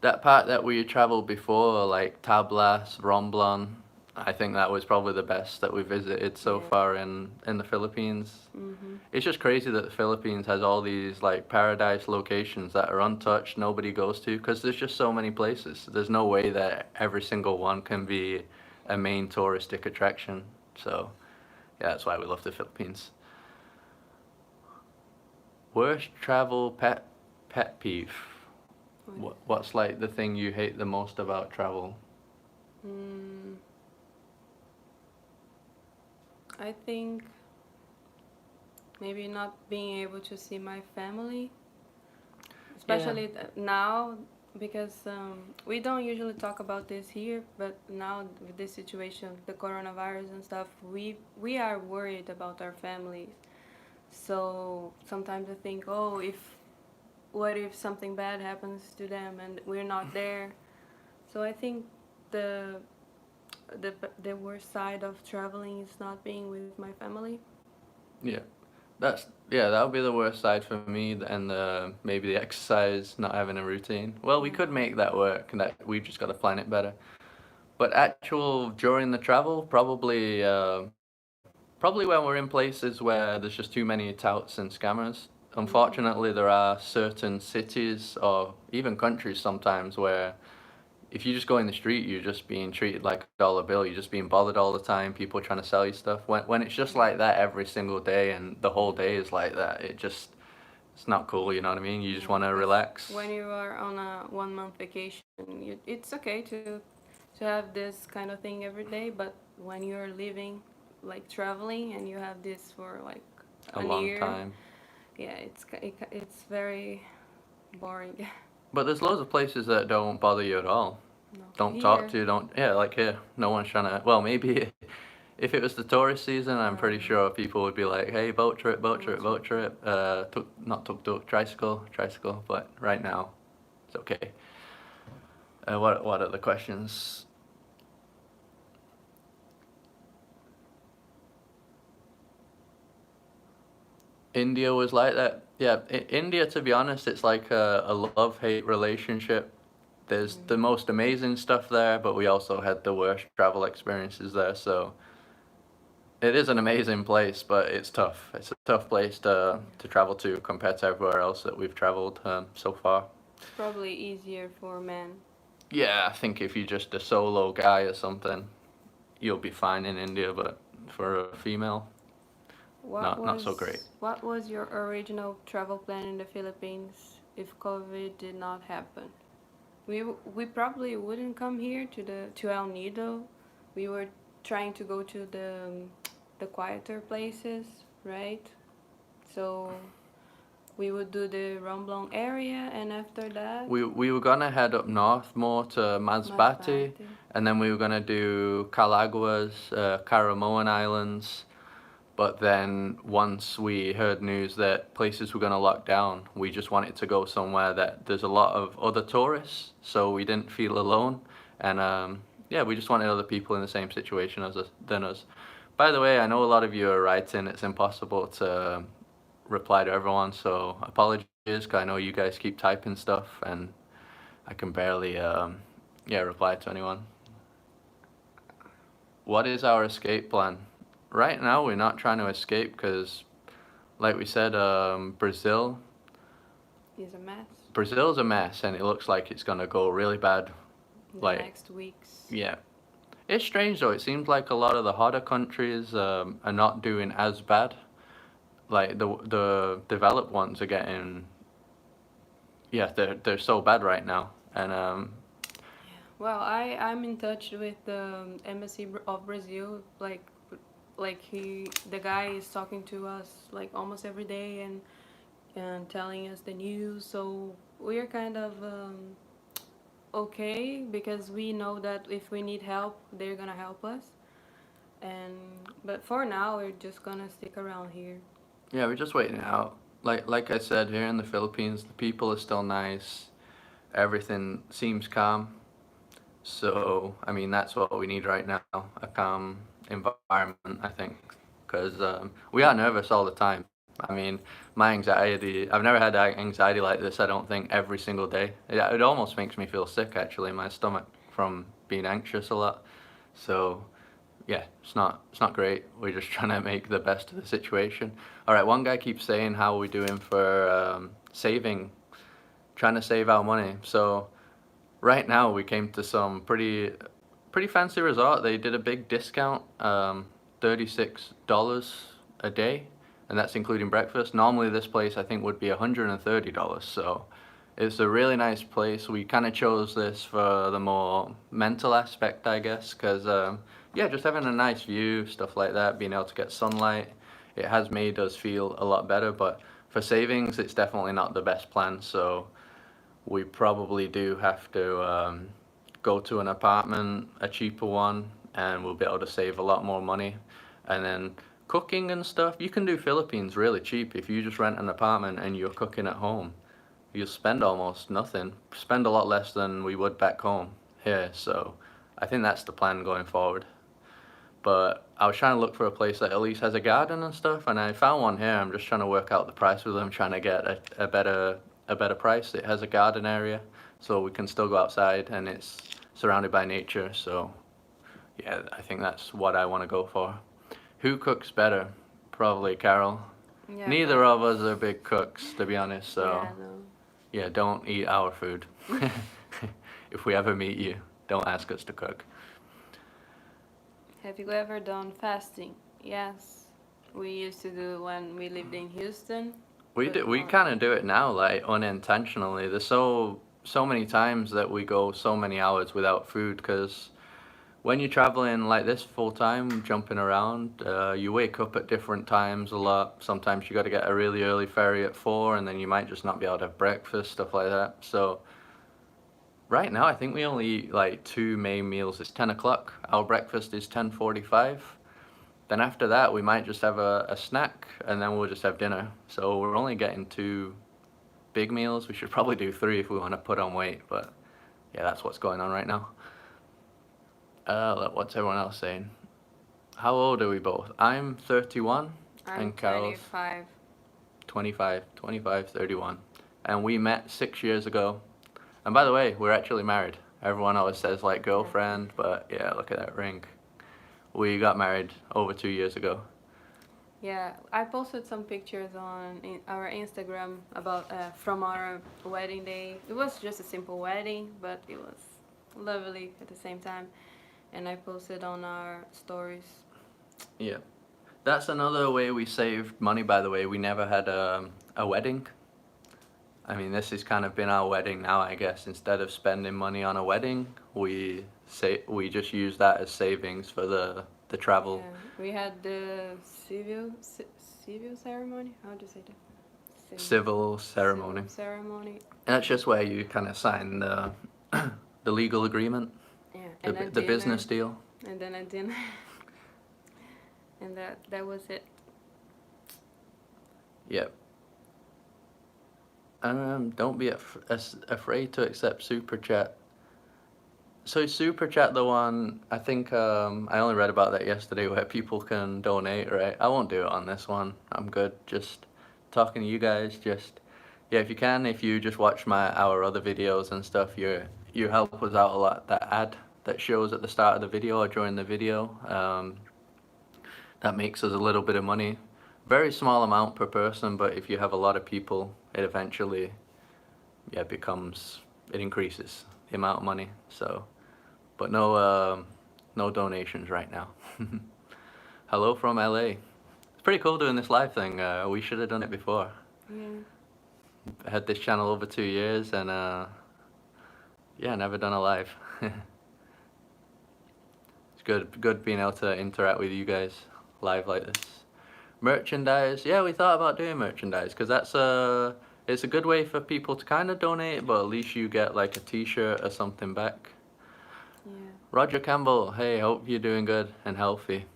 That part that we traveled before, like Tablas, Romblon, I think that was probably the best that we visited so Yeah. far in the Philippines. Mhm. It's just crazy that the Philippines has all these like paradise locations that are untouched, nobody goes to, because there's just so many places. There's no way that every single one can be a main touristic attraction. So yeah, that's why we love the Philippines. Worst travel pet peeve. What's like the thing you hate the most about travel? Mm, I think maybe not being able to see my family, especially now, because we don't usually talk about this here, but now with this situation, the coronavirus and stuff, we are worried about our families. So sometimes I think, oh, if what if something bad happens to them and we're not there? So I think the the the worst side of traveling is not being with my family. Yeah. That would be the worst side for me, and maybe the exercise, not having a routine. Well, we could make that work, and that we've just got to plan it better. But actual during the travel, probably when we're in places where there's just too many touts and scammers. Unfortunately, there are certain cities or even countries sometimes where if you just go in the street, you're just being treated like a dollar bill. You're just being bothered all the time. People trying to sell you stuff. When it's just like that every single day and the whole day is like that, it's not cool. You know what I mean? You just want to relax. When you are on a 1 month vacation, it's okay to have this kind of thing every day. But when you're living, like traveling, and you have this for like A a long year, time. yeah, it's very boring. But there's loads of places that don't bother you at all. No. Don't talk to you. Don't yeah, like here. No one's trying to. Well, maybe if it was the tourist season, I'm pretty sure people would be like, "Hey, boat trip, boat trip, boat trip." Not tuk tuk, tricycle, tricycle. But right now, it's okay. What are the questions? India was like that. Yeah, India. To be honest, it's like a love-hate relationship. There's the most amazing stuff there, but we also had the worst travel experiences there. So it is an amazing place, but it's tough. It's a tough place to travel to compared to everywhere else that we've traveled so far. It's probably easier for men. Yeah, I think if you're just a solo guy or something, you'll be fine in India, but for a female, not so great. What was your original travel plan in the Philippines if COVID did not happen? We probably wouldn't come here to El Nido. We were trying to go to the quieter places, right? So we would do the Romblon area, and after that, We were gonna head up north more to Masbate, and then we were gonna do Calaguas, Caramoan Islands. But then once we heard news that places were going to lock down, we just wanted to go somewhere that there's a lot of other tourists, so we didn't feel alone. And yeah, we just wanted other people in the same situation as us, than us. By the way, I know a lot of you are writing. It's impossible to reply to everyone, so apologies, because I know you guys keep typing stuff, and I can barely yeah reply to anyone. what is our escape plan? Right now, we're not trying to escape because, like we said, It's a mess Brazil's a mess, and it looks like it's gonna go really bad. in the Like, next weeks. yeah, it's strange though. It seems like a lot of the hotter countries are not doing as bad. Like the developed ones are getting, yeah, they're so bad right now, and Well, I'm in touch with the embassy of Brazil. The guy is talking to us like almost every day and telling us the news. So we're kind of okay because we know that if we need help, they're gonna help us. And but for now, we're just gonna stick around here. yeah, we're just waiting it out. Like I said, here in the Philippines, the people are still nice. Everything seems calm. So, I mean, that's what we need right now, a calm environment, I think, because we are nervous all the time. I mean, my anxiety, I've never had anxiety like this, I don't think, every single day. It almost makes me feel sick, actually, my stomach, from being anxious a lot. So, yeah, it's not great. We're just trying to make the best of the situation. All right, one guy keeps saying how we're doing for trying to save our money. So, right now, we came to some pretty fancy resort. They did a big discount, $36 a day, and that's including breakfast. Normally, this place I think would be $130. So it's a really nice place. We kind of chose this for the more mental aspect, I guess, because yeah, just having a nice view, stuff like that, being able to get sunlight, it has made us feel a lot better. But for savings, it's definitely not the best plan. So we probably do have to go to an apartment, a cheaper one, and we'll be able to save a lot more money. And then cooking and stuff, you can do Philippines really cheap. If you just rent an apartment and you're cooking at home, you'll spend almost nothing. Spend a lot less than we would back home here. So I think that's the plan going forward. But I was trying to look for a place that at least has a garden and stuff, and I found one here. I'm just trying to work out the price with them, trying to get a better price. It has a garden area, so we can still go outside, and it's surrounded by nature. So yeah, I think that's what I want to go for. Who cooks better? Probably Carol. Yeah, Neither of us are big cooks, to be honest. So yeah, no. yeah, don't eat our food. If we ever meet you, don't ask us to cook. Have you ever done fasting? Yes, we used to do when we lived in Houston. We But do. We kind of do it now, like unintentionally. There's so many times that we go so many hours without food because when you're traveling like this full time, jumping around, you wake up at different times a lot. Sometimes you got to get a really early ferry at 4, and then you might just not be able to have breakfast, stuff like that. So right now, I think we only eat like two main meals. It's 10 o'clock. Our breakfast is 10:45. Then after that, we might just have a snack, and then we'll just have dinner. So we're only getting two big meals. We should probably do three if we want to put on weight, but yeah, that's what's going on right now. What's everyone else saying? How old are we both? I'm 31, I'm and Carol's 25. 25, 31. And we met 6 years ago. And by the way, we're actually married. Everyone always says like girlfriend, but yeah, look at that ring. We got married over 2 years ago. Yeah, I posted some pictures on our Instagram about from our wedding day. It was just a simple wedding, but it was lovely at the same time. And I posted on our stories. Yeah. That's another way we saved money, by the way. We never had a wedding. I mean, this has kind of been our wedding now, I guess. Instead of spending money on a wedding, we just use that as savings for the travel. Yeah, we had the civil ceremony. How do you say that? Civil ceremony. Civil ceremony. And that's just where you kind of sign the the legal agreement, Yeah, the, and a the dinner, business deal. and then a dinner, and that was it. Yep. Don't be afraid to accept super chat. So super chat, the one I think I only read about that yesterday, where people can donate, right? I won't do it on this one. I'm good. Just talking to you guys. Just yeah, if you can, if you just watch our other videos and stuff, you help us out a lot. That ad that shows at the start of the video or during the video. That makes us a little bit of money. Very small amount per person, but if you have a lot of people, it eventually, yeah, it increases the amount of money. So, but no donations right now. Hello from LA. It's pretty cool doing this live thing. We should have done it before. Yeah. I had this channel over 2 years and yeah, never done a live. It's good being able to interact with you guys live like this. Merchandise, yeah, we thought about doing merchandise because it's a good way for people to kind of donate, but at least you get like a t-shirt or something back. Yeah. Roger Campbell, hey, hope you're doing good and healthy.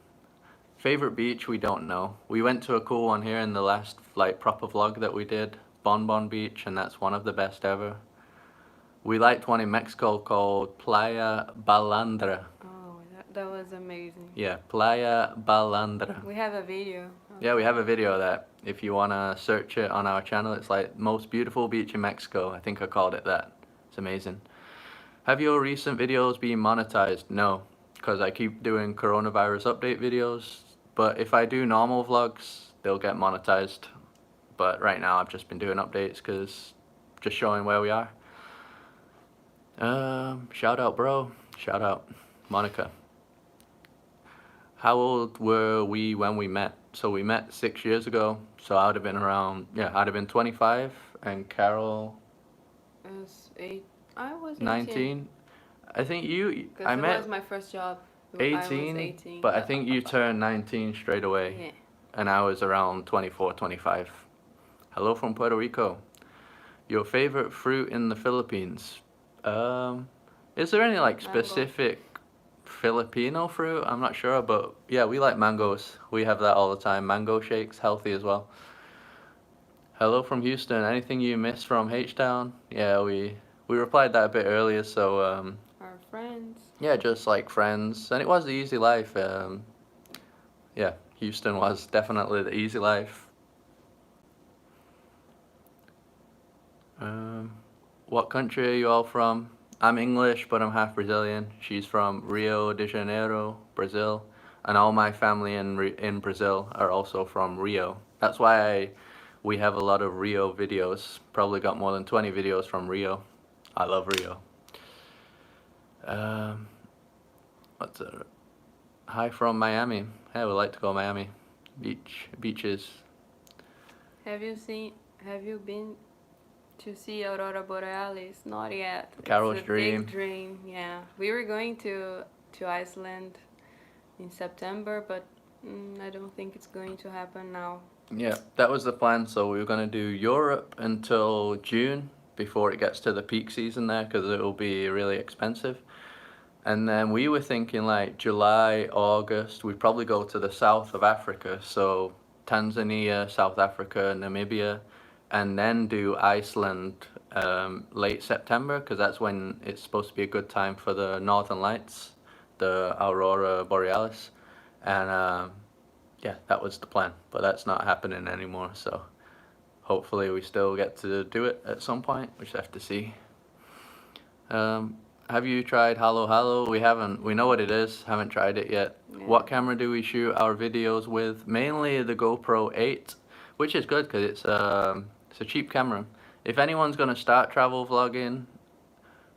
Favorite beach, we don't know. We went to a cool one here in the last like proper vlog that we did, Bon Bon Beach, and that's one of the best ever. We liked one in Mexico called Playa Balandra. Oh, that was amazing. Yeah, Playa Balandra. We have a video. Yeah, we have a video of that. If you want to search it on our channel, it's like most beautiful beach in Mexico. I think I called it that. It's amazing. Have your recent videos been monetized? No, because I keep doing coronavirus update videos. But if I do normal vlogs, they'll get monetized. But right now I've just been doing updates because just showing where we are. Shout out, bro. Shout out, Monica. How old were we when we met? So we met 6 years ago. So I would have been around, yeah, I'd have been 25, and Carol I was 19. I think I it met was my first job. 18, I was 18. but I think you turned 19 straight away. Yeah. And I was around 24, 25. Hello from Puerto Rico. Your favorite fruit in the Philippines? Is there any like Mango. specific Filipino fruit? I'm not sure, but yeah, we like mangoes. We have that all the time. Mango shakes, healthy as well. Hello from Houston. Anything you miss from H-Town? Yeah, we replied that a bit earlier, so Our friends. yeah, just like friends. And it was the easy life. Yeah, Houston was definitely the easy life. What country are you all from? I'm English, but I'm half Brazilian. She's from Rio de Janeiro, Brazil. And all my family in Brazil are also from Rio. That's why we have a lot of Rio videos. Probably got more than 20 videos from Rio. I love Rio. What's it? Hi from Miami. Hey, we like to go Miami. Beaches. Have you been to see Aurora Borealis? Not yet. Carol's It's a dream. big dream, yeah. We were going to Iceland in September, but I don't think it's going to happen now. Yeah, that was the plan. So we were going to do Europe until June before it gets to the peak season there because it will be really expensive. And then we were thinking like July, August, we'd probably go to the south of Africa. So Tanzania, South Africa, Namibia, and then do Iceland late September because that's when it's supposed to be a good time for the Northern Lights, the Aurora Borealis. And yeah, that was the plan, but that's not happening anymore. So hopefully we still get to do it at some point. We just have to see. Have you tried Halo Halo? We haven't. We know what it is. Haven't tried it yet. Yeah. What camera do we shoot our videos with? Mainly the GoPro 8, which is good because it's a cheap camera. If anyone's gonna start travel vlogging,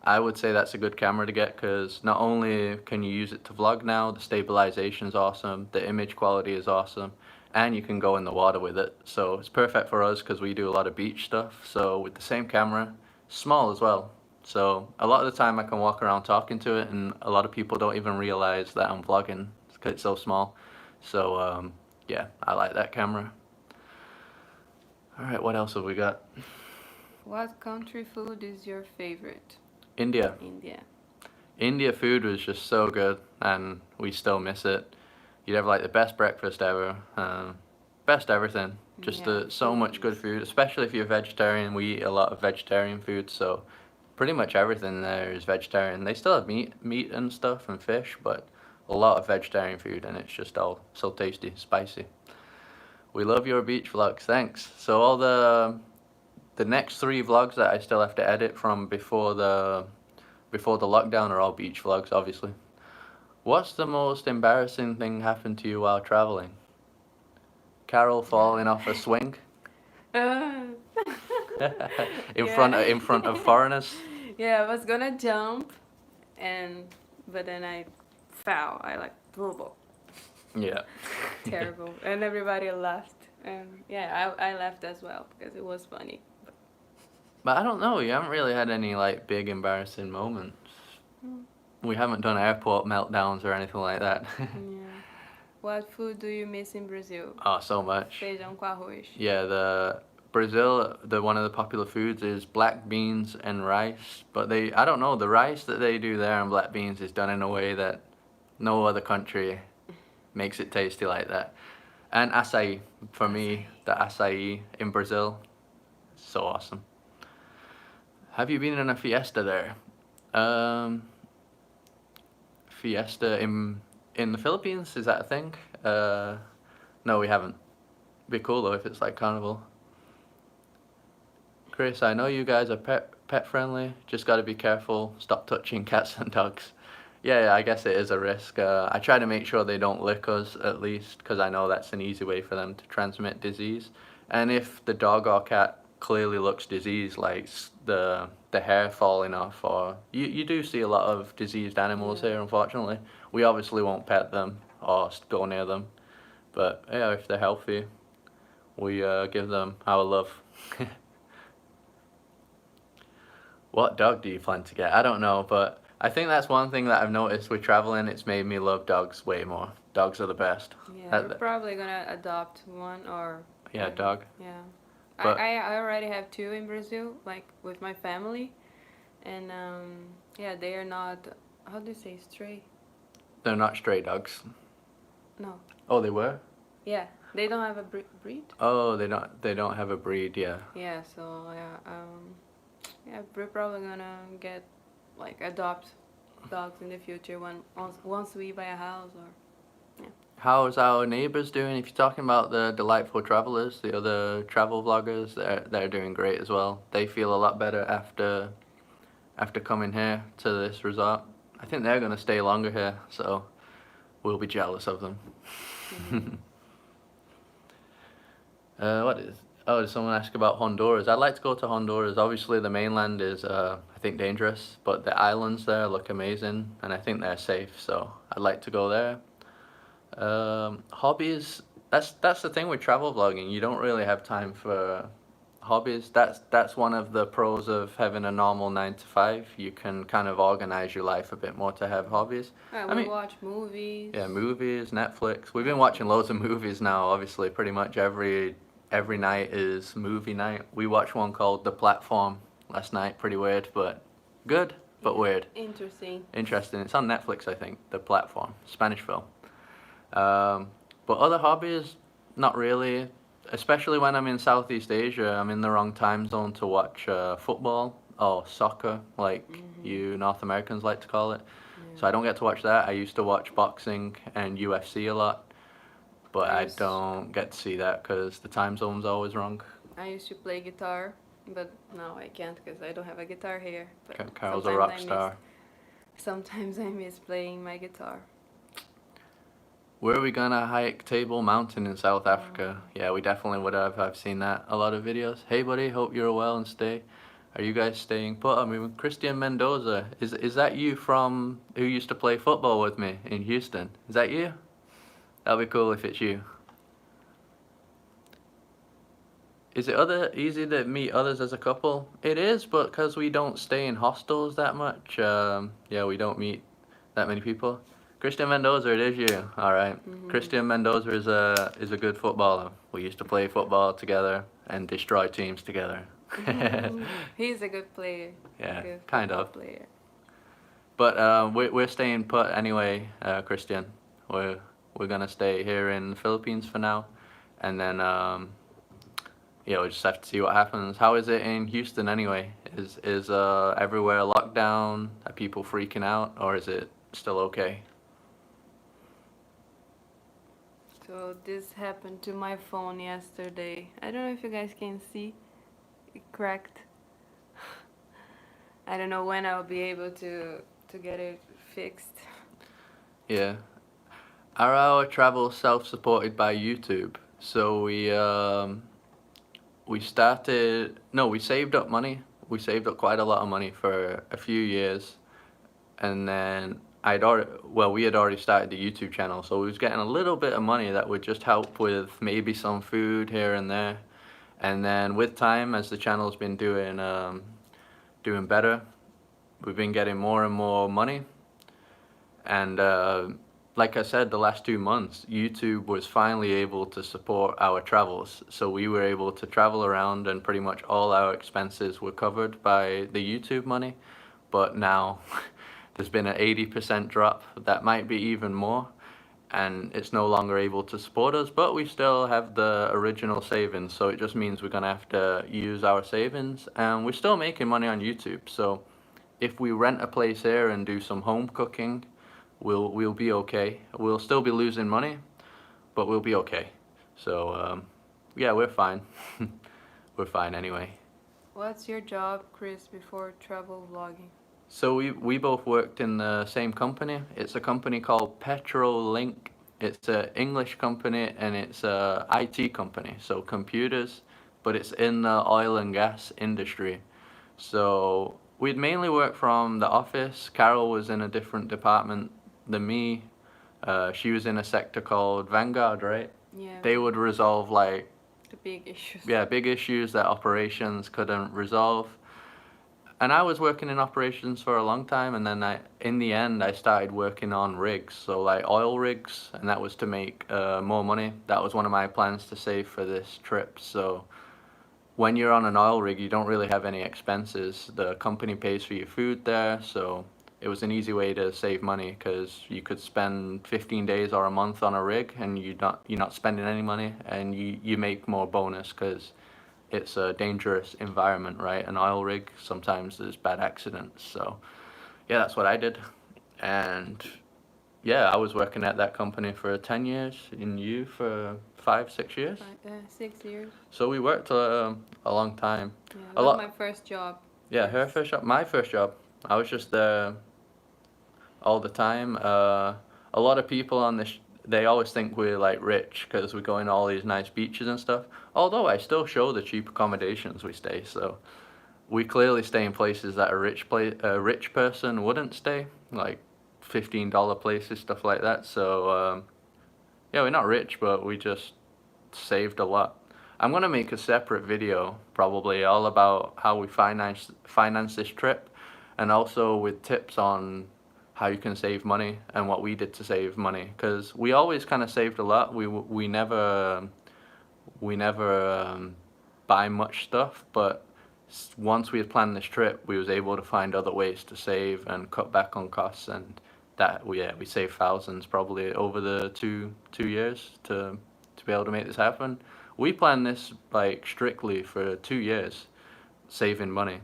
I would say that's a good camera to get because not only can you use it to vlog now, the stabilization is awesome, the image quality is awesome, and you can go in the water with it. So it's perfect for us because we do a lot of beach stuff. So with the same camera, small as well. So a lot of the time I can walk around talking to it and a lot of people don't even realize that I'm vlogging because it's so small. So yeah, I like that camera. Alright, what else have we got? What country food is your favorite? India. India. India food was just so good and we still miss it. You'd have like the best breakfast ever, best everything. Just Yeah, so much good food, especially if you're vegetarian. We eat a lot of vegetarian food, so pretty much everything there is vegetarian. They still have meat and stuff and fish, but a lot of vegetarian food and it's just all so tasty, spicy. We love your beach vlogs, thanks. So all the next 3 vlogs that I still have to edit from before the before the lockdown are all beach vlogs, obviously. What's the most embarrassing thing happened to you while traveling? Carol falling off a swing Uh, in front of foreigners. Yeah, I was gonna jump, but then I fell. I like blah. Yeah. Terrible, and everybody laughed, and yeah, I laughed as well because it was funny. But I don't know. You haven't really had any like big embarrassing moments. Mm, We haven't done airport meltdowns or anything like that. yeah. What food do you miss in Brazil? Oh, so much. Feijão com arroz. Yeah, the Brazil, the one of the popular foods is black beans and rice. But I don't know, the rice that they do there and black beans is done in a way that no other country makes it tasty like that. And acai, for me, the acai in Brazil, so awesome. Have you been in a fiesta there? Um, Fiesta in the Philippines, is that a thing? No, we haven't. Be cool though if it's like carnival. Chris, I know you guys are pet friendly. Just got to be careful. Stop touching cats and dogs. Yeah, I guess it is a risk. I try to make sure they don't lick us at least, because I know that's an easy way for them to transmit disease. And if the dog or cat clearly looks diseased, like the hair falling off, or you do see a lot of diseased animals Yeah. here, unfortunately. We obviously won't pet them or go near them, but yeah, if they're healthy, we give them our love. What dog do you plan to get? I don't know, but I think that's one thing that I've noticed with traveling. It's made me love dogs way more. Dogs are the best. Yeah, we're probably gonna adopt one or Yeah, dog. yeah. But I already have two in Brazil, like with my family, and yeah, they are not. How do you say stray? they're not stray dogs. No. Oh, they were? Yeah, they don't have a breed. Oh, they don't have a breed, yeah. Yeah, so yeah, we're probably gonna get like adopt dogs in the future once we buy a house or yeah. How's our neighbors doing? If you're talking about the delightful travelers, the other travel vloggers, they're doing great as well. They feel a lot better after coming here to this resort. I think they're gonna stay longer here, so we'll be jealous of them. Mhm. What is? Oh, did someone ask about Honduras? I'd like to go to Honduras. Obviously, the mainland is, I think, dangerous, but the islands there look amazing, and I think they're safe. So I'd like to go there. Hobbies. That's the thing with travel vlogging. You don't really have time for hobbies. That's one of the pros of having a normal 9 to 5. You can kind of organize your life a bit more to have hobbies. Yeah, I we mean, watch movies. yeah, movies, Netflix. We've been watching loads of movies now. Obviously, pretty much every night is movie night. We watched one called The Platform last night. Pretty weird, but good, but Yeah, weird. interesting. Interesting. It's on Netflix, I think. The Platform, Spanish film. But other hobbies, not really. Especially when I'm in Southeast Asia, I'm in the wrong time zone to watch football or soccer, like you North Americans like to call it. So I Yeah. don't get to watch that. I used to watch boxing and UFC a lot, but I I used don't get to see that because the time zone's always wrong. I used to play guitar, but now I can't because I don't have a guitar here. But Carol's a sometimes rock I miss star. sometimes I miss playing my guitar. Where are we gonna hike Table Mountain in South Africa? Yeah, we definitely would have. I've seen that a lot of videos. Hey buddy, hope you're well and stay. Are you guys staying put? I mean, Christian Mendoza, is that you from who used to play football with me in Houston? Is that you? That'd be cool if it's you. Is it easy to meet others as a couple? It is, but because we don't stay in hostels that much, yeah, we don't meet that many people. Christian Mendoza, it is you. All right. Christian Mendoza is a good footballer. We used to play football together and destroy teams together. He's a good player. Yeah, Good kind football of. player. But we're staying put anyway, Christian. We're gonna stay here in the Philippines for now, and then yeah, we'll just have to see what happens. How is it in Houston anyway? Is everywhere locked down? Are people freaking out, or is it still okay? So this happened to my phone yesterday. I don't know if you guys can see. It cracked. I don't know when I'll be able to get it fixed. Yeah. Are our travels self-supported by YouTube? So we started, no, we saved up money. We saved up quite a lot of money for a few years, and then we had already started the YouTube channel, so we was getting a little bit of money that would just help with maybe some food here and there. And then with time, as the channel's been doing better, we've been getting more and more money. And like I said, the last 2 months, YouTube was finally able to support our travels. So we were able to travel around, and pretty much all our expenses were covered by the YouTube money. But now there's been an 80% drop. That might be even more. And it's no longer able to support us, but we still have the original savings. So it just means we're going to have to use our savings. And we're still making money on YouTube. So if we rent a place here and do some home cooking, we'll be okay. We'll still be losing money, but we'll be okay. So yeah, we're fine. We're fine anyway. What's your job, Chris, before travel vlogging? So we both worked in the same company. It's a company called Petrolink. It's an English company, and it's a IT company, so computers, but it's in the oil and gas industry. So we'd mainly work from the office. Carol was in a different department than me. She was in a sector called Vanguard, right? Yeah, They would resolve like, the big issues. yeah, big issues that operations couldn't resolve. And I was working in operations for a long time, and then in the end, I started working on rigs, so like oil rigs, and that was to make more money. That was one of my plans to save for this trip. So when you're on an oil rig, you don't really have any expenses. The company pays for your food there, so it was an easy way to save money, because you could spend 15 days or a month on a rig, and you're not spending any money, and you make more bonus because it's a dangerous environment, right? An oil rig, sometimes there's bad accidents. So yeah, that's what I did. And yeah, I was working at that company for 10 years, in you for 5, 6 years. 6 years. So we worked a long time. Yeah, A that was lot. my first job. Yeah, her Yes. first job, my first job. I was just there all the time. A lot of people on this, they always think we're like rich because we go in all these nice beaches and stuff. Although I still show the cheap accommodations we stay, so we clearly stay in places that a rich person wouldn't stay, like $15 places, stuff like that. So yeah, we're not rich, but we just saved a lot. I'm gonna make a separate video probably all about how we finance this trip, and also with tips on how you can save money and what we did to save money, because we always kind of saved a lot. We never buy much stuff, but once we had planned this trip, we was able to find other ways to save and cut back on costs, and we saved thousands probably over the two years to be able to make this happen. We planned this like strictly for 2 years, saving money.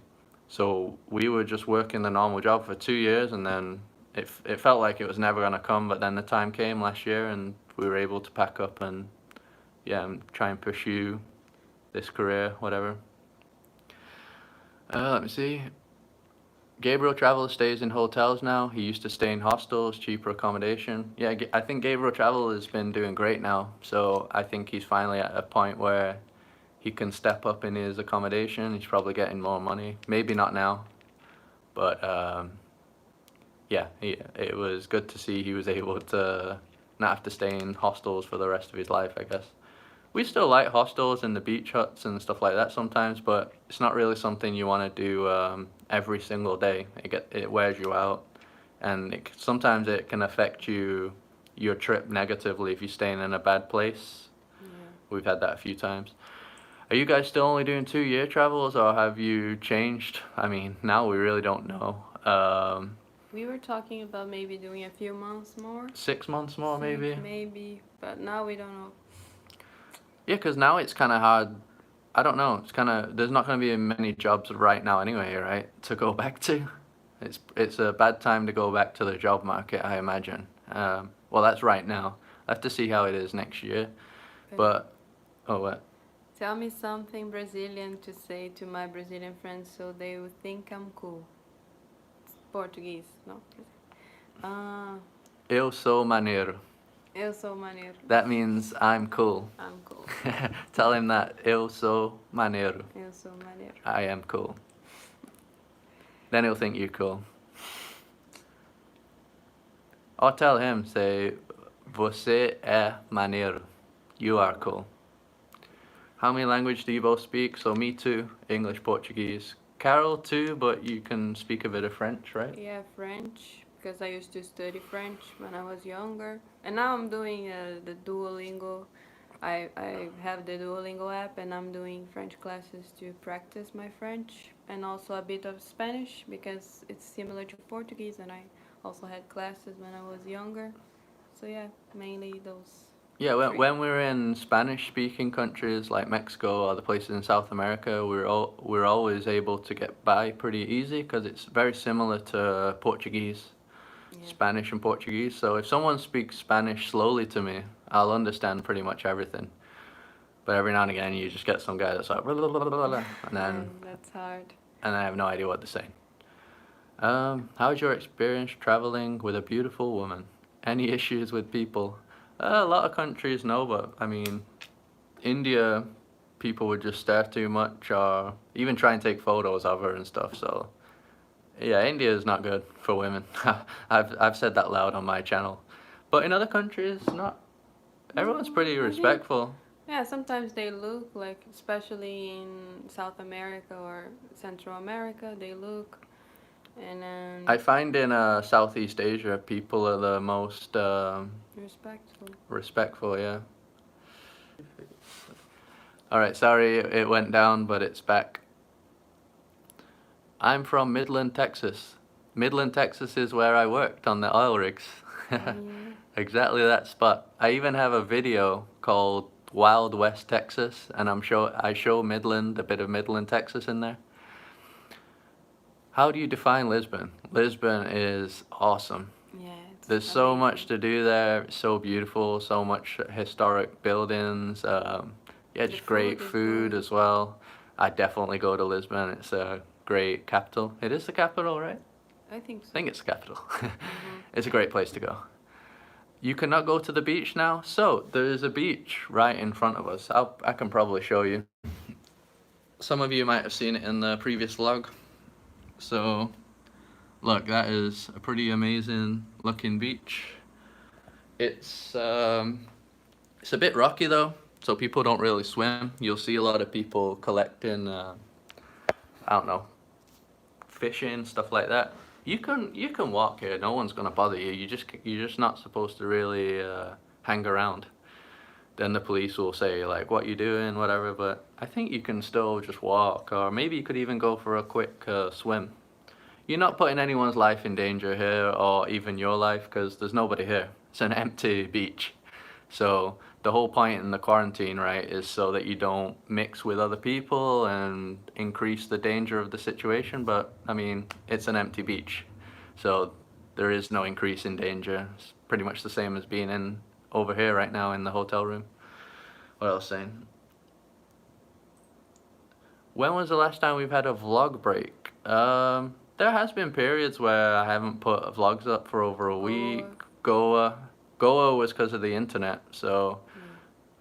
So we were just working the normal job for 2 years, and then it felt like it was never gonna come, but then the time came last year, and we were able to pack up and yeah, and try and pursue this career, whatever. Let me see. Gabriel Travel stays in hotels now. He used to stay in hostels, cheaper accommodation. Yeah, I think Gabriel Travel has been doing great now. So I think he's finally at a point where he can step up in his accommodation. He's probably getting more money. Maybe not now, but yeah, it was good to see he was able to not have to stay in hostels for the rest of his life, I guess. We still like hostels and the beach huts and stuff like that sometimes, but it's not really something you want to do every single day. It wears you out, and sometimes it can affect your trip negatively if you're staying in a bad place. Yeah. We've had that a few times. Are you guys still only doing 2 year travels, or have you changed? I mean, now we really don't know. We were talking about maybe doing a few months more. 6 months more, maybe? Maybe, but now we don't know. Yeah, because now it's kind of hard. I don't know. It's kind of, there's not going to be many jobs right now anyway, right? To go back to. It's a bad time to go back to the job market, I imagine. Well, that's right now. I have to see how it is next year. But oh, what? Tell me something Brazilian to say to my Brazilian friends so they will think I'm cool. Português, não. Ah, Eu sou maneiro. eu sou maneiro. That means I'm cool. I'm cool. Tell him that. Eu sou maneiro. Eu sou maneiro. I am cool. Then he'll think you're cool. Or tell him, say, você é maneiro. You are cool. How many languages do you both speak? So me too, English, Portuguese. Carol too, but you can speak a bit of French, right? Yeah, French, because I used to study French when I was younger. And now I'm doing the Duolingo. I have the Duolingo app and I'm doing French classes to practice my French and also a bit of Spanish because it's similar to Portuguese and I also had classes when I was younger. So yeah, mainly those. Yeah, three. when we're in Spanish-speaking countries like Mexico or the places in South America, we're always able to get by pretty easy because it's very similar to Portuguese, Yeah. Spanish and Portuguese. So if someone speaks Spanish slowly to me, I'll understand pretty much everything. But every now and again, you just get some guy that's like, blah, blah, blah, blah, blah, and then That's hard. and I have no idea what they're saying. How's your experience traveling with a beautiful woman? Any issues with people? A lot of countries no, but I mean, India, people would just stare too much or even try and take photos of her and stuff. So, yeah, India is not good for women. I've said that loud on my channel. But in other countries, not. Everyone's pretty I think- respectful. Yeah, sometimes they look like, especially in South America or Central America, they look. And then I find in Southeast Asia, people are the most respectful. respectful, yeah. Alright, sorry it went down, but it's back. I'm from Midland, Texas. Midland, Texas is where I worked on the oil rigs. Exactly that spot. I even have a video called Wild West Texas, and I show Midland, a bit of Midland, Texas in there. How do you define Lisbon? Lisbon is awesome. Yeah, it's There's so amazing. much to do there. It's so beautiful. So much historic buildings. Yeah, just great food is food good. as well. I definitely go to Lisbon. It's a great capital. It is the capital, right? I think so. I think it's the capital. It's a great place to go. You cannot go to the beach now. So there is a beach right in front of us. I can probably show you. Some of you might have seen it in the previous vlog. So, look, that is a pretty amazing looking beach. It's a bit rocky though, so people don't really swim. You'll see a lot of people collecting, I don't know, fishing, stuff like that. You can walk here. No one's gonna bother you. You're just not supposed to really hang around. Then the police will say like, "What you doing?" Whatever. But I think you can still just walk, or maybe you could even go for a quick swim. You're not putting anyone's life in danger here, or even your life, because there's nobody here. It's an empty beach. So the whole point in the quarantine, right, is so that you don't mix with other people and increase the danger of the situation. But I mean, it's an empty beach, so there is no increase in danger. It's pretty much the same as being in over here right now in the hotel room. What else saying? When was the last time we've had a vlog break? There has been periods where I haven't put vlogs up for over a week. Goa was because of the internet, so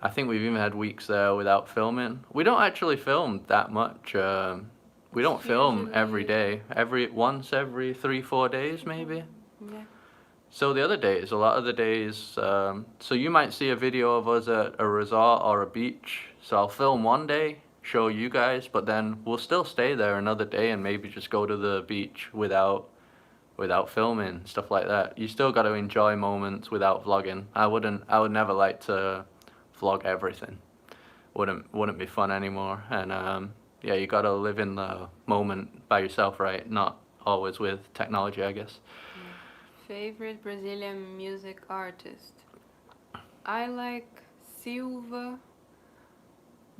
I think we've even had weeks there without filming. We don't actually film that much. We don't film every day. Once every 3-4 days maybe. Yeah. So the other days, a lot of the days, so you might see a video of us at a resort or a beach. So I'll film one day, show you guys, but then we'll still stay there another day and maybe just go to the beach without filming, stuff like that. You still got to enjoy moments without vlogging. I would never like to vlog everything. Wouldn't be fun anymore. And yeah, you got to live in the moment by yourself, right? Not always with technology, I guess. Favorite Brazilian music artist? I like Silva,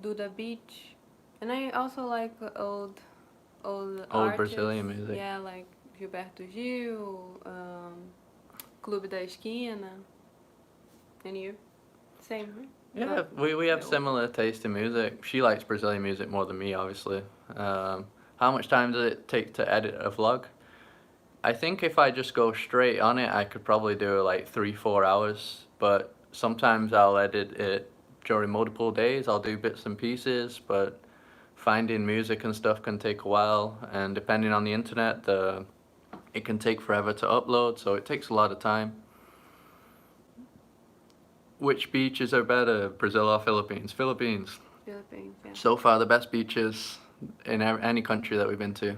Duda Beach, and I also like old artists. Brazilian music. Yeah, like Gilberto Gil, Clube da Esquina. And you? Same, right? Yeah, we have similar taste in music. She likes Brazilian music more than me, obviously. How much time does it take to edit a vlog? I think if I just go straight on it, I could probably do like 3, 4 hours. But sometimes I'll edit it during multiple days. I'll do bits and pieces, but finding music and stuff can take a while. And depending on the internet, it can take forever to upload, so it takes a lot of time. Which beaches are better, Brazil or Philippines? Philippines. Philippines, yeah. So far, the best beaches in any country that we've been to.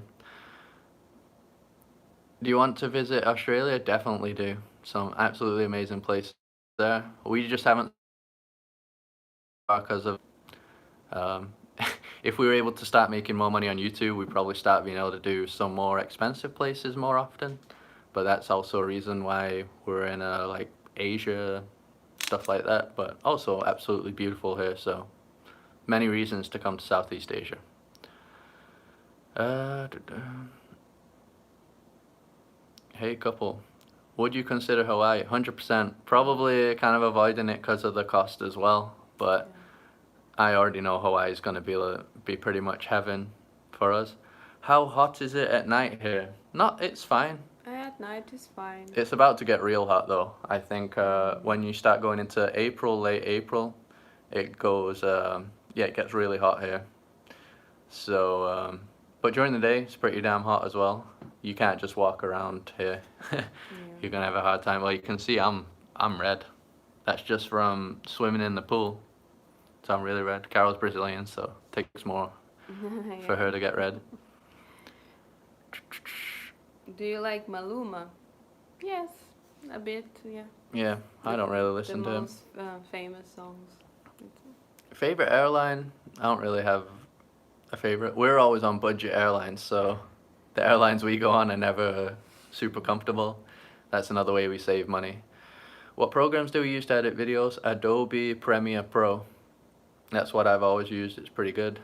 Do you want to visit Australia? Definitely do. Some absolutely amazing places there. We just haven't because of um, if we were able to start making more money on YouTube, we'd probably start being able to do some more expensive places more often. But that's also a reason why we're in like Asia, stuff like that. But also absolutely beautiful here, so many reasons to come to Southeast Asia. Hey couple, would you consider Hawaii? 100%. Probably kind of avoiding it because of the cost as well. But I already know Hawaii is going to be pretty much heaven for us. How hot is it at night here? Not, it's fine. At night is fine. It's about to get real hot though. I think when you start going into April, late April, it goes, yeah, it gets really hot here. So, but during the day, it's pretty damn hot as well. You can't just walk around here. You're gonna have a hard time. Well, you can see I'm red. That's just from swimming in the pool. So I'm really red. Carol's Brazilian, so it takes more for her to get red. Do you like Maluma? Yes, a bit, yeah. Yeah, I don't really listen to him. The most famous songs. Favorite airline? I don't really have a favorite. We're always on budget airlines, so the airlines we go on are never super comfortable. That's another way we save money. What programs do we use to edit videos? Adobe Premiere Pro. That's what I've always used. It's pretty good.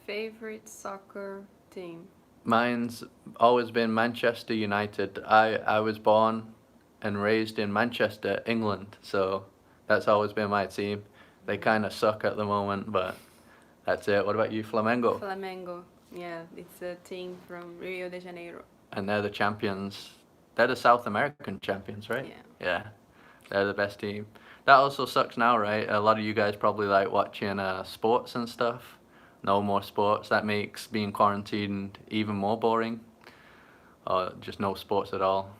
Favorite soccer team? Mine's always been Manchester United. I was born and raised in Manchester, England, so that's always been my team. They kind of suck at the moment, but that's it. What about you, Flamengo? Flamengo, yeah, it's a team from Rio de Janeiro. And they're the champions. They're the South American champions, right? Yeah. Yeah, they're the best team. That also sucks now, right? A lot of you guys probably like watching sports and stuff. No more sports. That makes being quarantined even more boring. Or just no sports at all.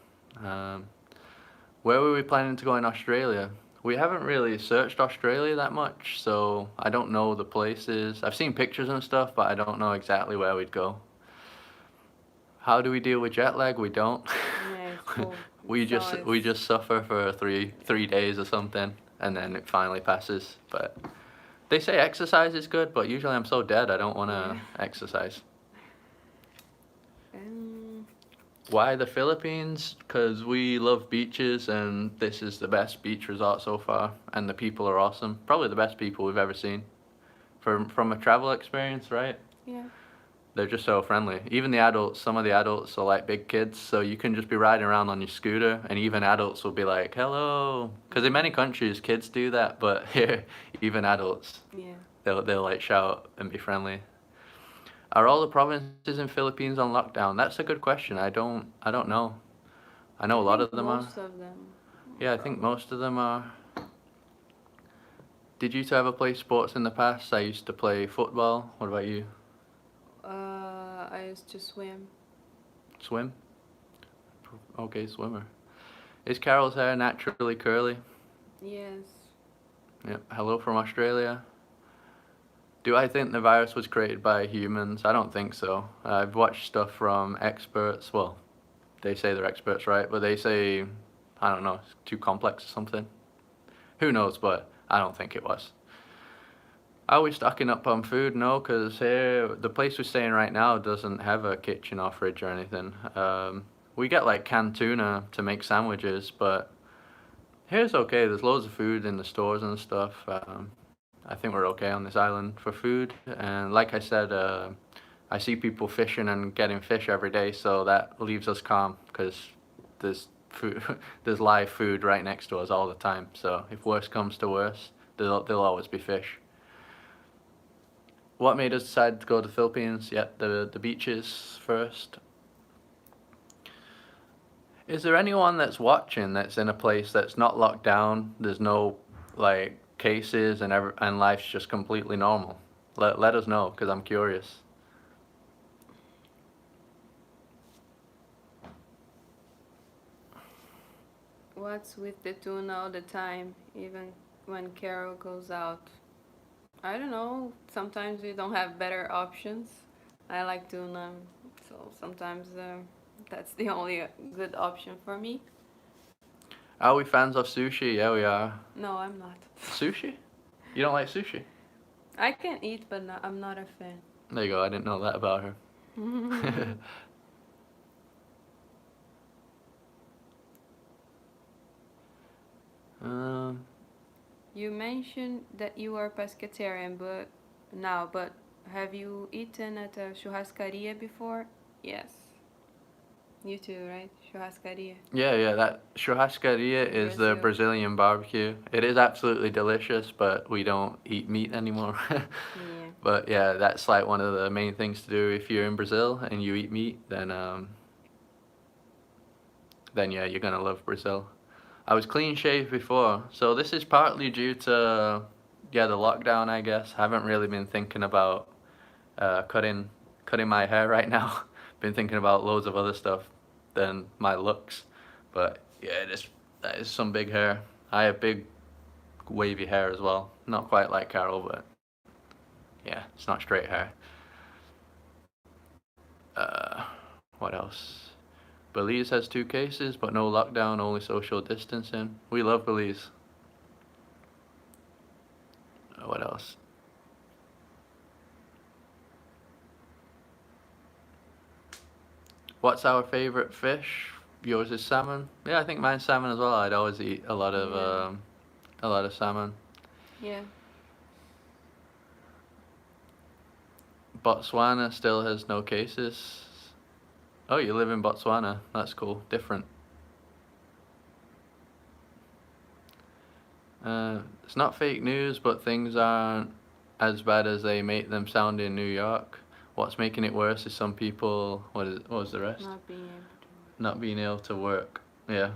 Where were we planning to go in Australia? We haven't really searched Australia that much, so I don't know the places. I've seen pictures and stuff, but I don't know exactly where we'd go. How do we deal with jet lag? We don't. Yeah, it's cool. we just suffer for three days or something, and then it finally passes. But they say exercise is good, but usually I'm so dead I don't want to exercise. Why the Philippines? Because we love beaches, and this is the best beach resort so far, and the people are awesome. Probably the best people we've ever seen. From a travel experience, right? Yeah. They're just so friendly. Even the adults, some of the adults are like big kids, so you can just be riding around on your scooter, and even adults will be like, hello. Because in many countries, kids do that, but here, even adults, they'll like shout and be friendly. Are all the provinces in Philippines on lockdown? That's a good question. I don't know. I know a lot of them are. Most of them. Yeah, I think most of them are. Did you two ever play sports in the past? I used to play football. What about you? I used to swim. Swim? Okay, swimmer. Is Carol's hair naturally curly? Yes. Yep. Hello from Australia. Do I think the virus was created by humans? I don't think so. I've watched stuff from experts. Well, they say they're experts, right? But they say, I don't know, it's too complex or something. Who knows, but I don't think it was. Are we stocking up on food? No, because here, the place we're staying right now doesn't have a kitchen or fridge or anything. We get like canned tuna to make sandwiches, but here's okay. There's loads of food in the stores and stuff. I think we're okay on this island for food. And like I said, I see people fishing and getting fish every day, so that leaves us calm because there's food, there's live food right next to us all the time. So if worse comes to worse, there'll always be fish. what made us decide to go to the Philippines? Yeah, the beaches first. Is there anyone that's watching that's in a place that's not locked down? There's no like cases and life's just completely normal. Let us know because I'm curious. What's with the tuna all the time, even when Carol goes out? I don't know. Sometimes we don't have better options. I like tuna, so sometimes that's the only good option for me. Are we fans of sushi? Yeah, we are. No, I'm not. Sushi? You don't like sushi? I can eat, but I'm not a fan. There you go. I didn't know that about her. um, You mentioned that you are pescatarian, but have you eaten at a churrascaria before? Yes. You too, right? Churrascaria. yeah, that churrascaria is the Brazil. Brazilian barbecue. It is absolutely delicious, but we don't eat meat anymore. Yeah. But yeah, that's like one of the main things to do if you're in Brazil and you eat meat, then yeah, you're gonna love Brazil. I was clean shaved before, so this is partly due to yeah the lockdown, I guess. I haven't really been thinking about cutting my hair right now. Been thinking about loads of other stuff than my looks, but yeah, that is some big hair. I have big wavy hair as well. Not quite like Carol, but yeah, it's not straight hair. Uh, what else? Belize has 2 cases, but no lockdown, only social distancing. We love Belize. What else? What's our favorite fish? Yours is salmon. Yeah, I think mine's salmon as well. I'd always eat Yeah. a lot of salmon. Yeah. Botswana still has no cases. Oh, you live in Botswana. That's cool. Different. It's not fake news, but things aren't as bad as they make them sound in New York. What's making it worse is some people. What was the rest? Not being able to. Not being able to work. Yeah.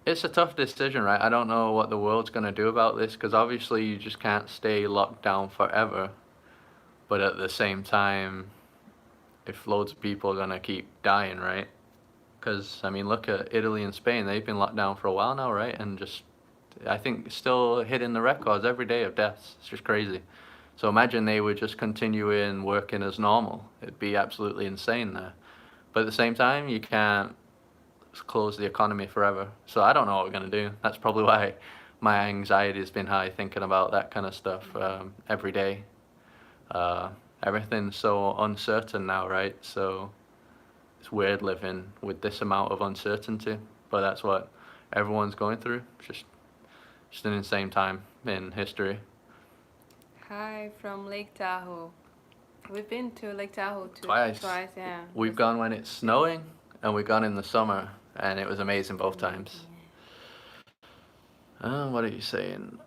It's a tough decision, right? I don't know what the world's gonna do about this because obviously you just can't stay locked down forever. But at the same time, if loads of people are gonna keep dying, right? Because I mean, look at Italy and Spain; they've been locked down for a while now, right? And just, I think, still hitting the records every day of deaths. It's just crazy. So imagine they would just continue in working as normal. It'd be absolutely insane there. But at the same time, you can't close the economy forever. So I don't know what we're gonna do. That's probably why my anxiety has been high thinking about that kind of stuff every day. Uh, Everything's so uncertain now, right? So it's weird living with this amount of uncertainty, but that's what everyone's going through. Just an insane time in history. Hi from Lake Tahoe. We've been to Lake Tahoe too. Twice. Twice, yeah. We've gone when it's snowing, and we've gone in the summer, and it was amazing both times. What are you saying?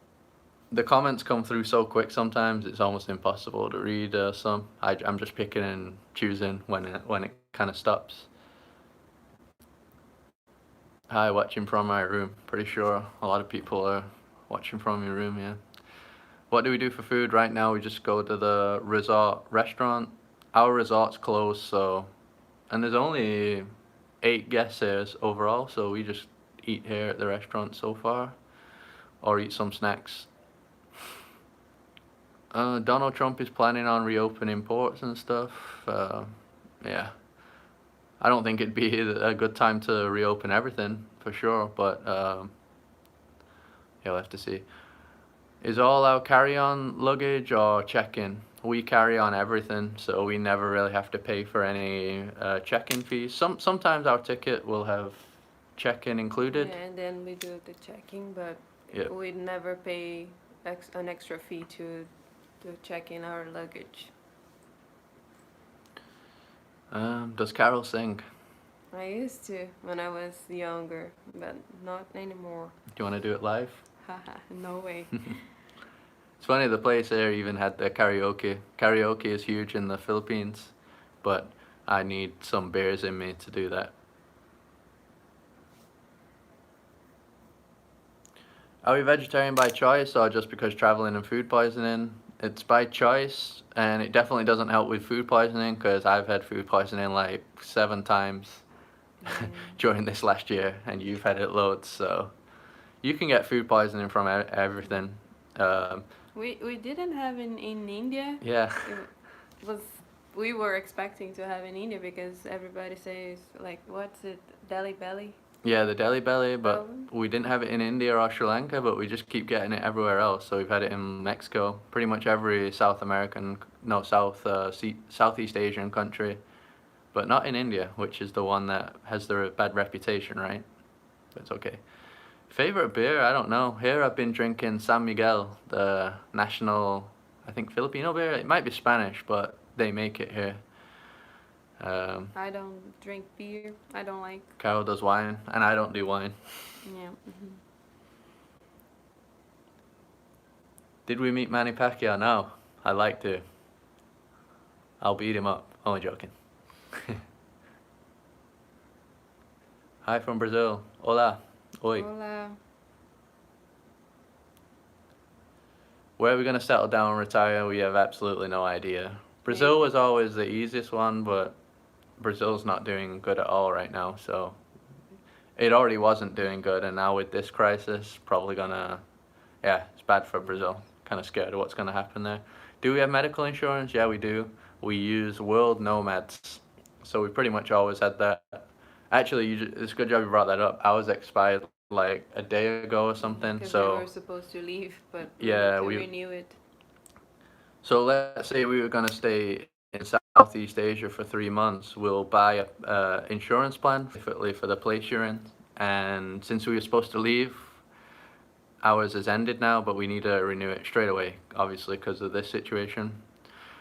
The comments come through so quick sometimes it's almost impossible to read some. I'm just picking and choosing when it kind of stops. Hi, watching from my room. Pretty sure a lot of people are watching from your room, yeah. What do we do for food? Right now we just go to the resort restaurant. Our resort's closed, so, and there's only 8 guests here overall, so we just eat here at the restaurant so far, or eat some snacks. Donald Trump is planning on reopening ports and stuff. Yeah, I don't think it'd be a good time to reopen everything for sure, but you'll have to see. Is all our carry-on luggage or check-in? We carry on everything, so we never really have to pay for any check-in fees. Sometimes our ticket will have check-in included. Yeah, and then we do the checking, but Yep. we'd never pay an extra fee to check in our luggage. Does Carol sing? I used to when I was younger, but not anymore. Do you want to do it live? Haha, no way. It's funny, the place there even had the karaoke. Karaoke is huge in the Philippines, but I need some beers in me to do that. Are we vegetarian by choice or just because traveling and food poisoning? It's by choice, and it definitely doesn't help with food poisoning because I've had food poisoning like 7 times Yeah. during this last year, and you've had it loads, so you can get food poisoning from everything. Um, We didn't have in India. yeah. It was we were expecting to have in India because everybody says like what's it Delhi belly Yeah, the Delhi belly, but problem. we didn't have it in India or Sri Lanka, but we just keep getting it everywhere else. So we've had it in Mexico, pretty much every South American, no, Southeast Asian country, but not in India, which is the one that has the bad reputation, right? But it's okay. Favorite beer? I don't know. Here I've been drinking San Miguel, the national, I think, Filipino beer. It might be Spanish, but they make it here. I don't drink beer. I don't like. Carol does wine, and I don't do wine. Yeah. Did we meet Manny Pacquiao? No. I'd like to. I'll beat him up. Only joking. Hi from Brazil. Hola. Oi. Hola. Where are we going to settle down and retire? We have absolutely no idea. Brazil was always the easiest one, but Brazil's not doing good at all right now, so it already wasn't doing good, and now with this crisis, probably gonna, yeah, it's bad for Brazil. Kind of scared of what's gonna happen there. Do we have medical insurance? Yeah, we do. We use World Nomads, so we pretty much always had that. Actually, it's a good job you brought that up. Ours expired like a day ago or something, Because we so were supposed to leave, but yeah, we we. renew it. So let's say we were gonna stay in Southeast Asia for 3 months. We'll buy a insurance plan specifically for the place you're in, and since we were supposed to leave, ours has ended now, but we need to renew it straight away, obviously, because of this situation.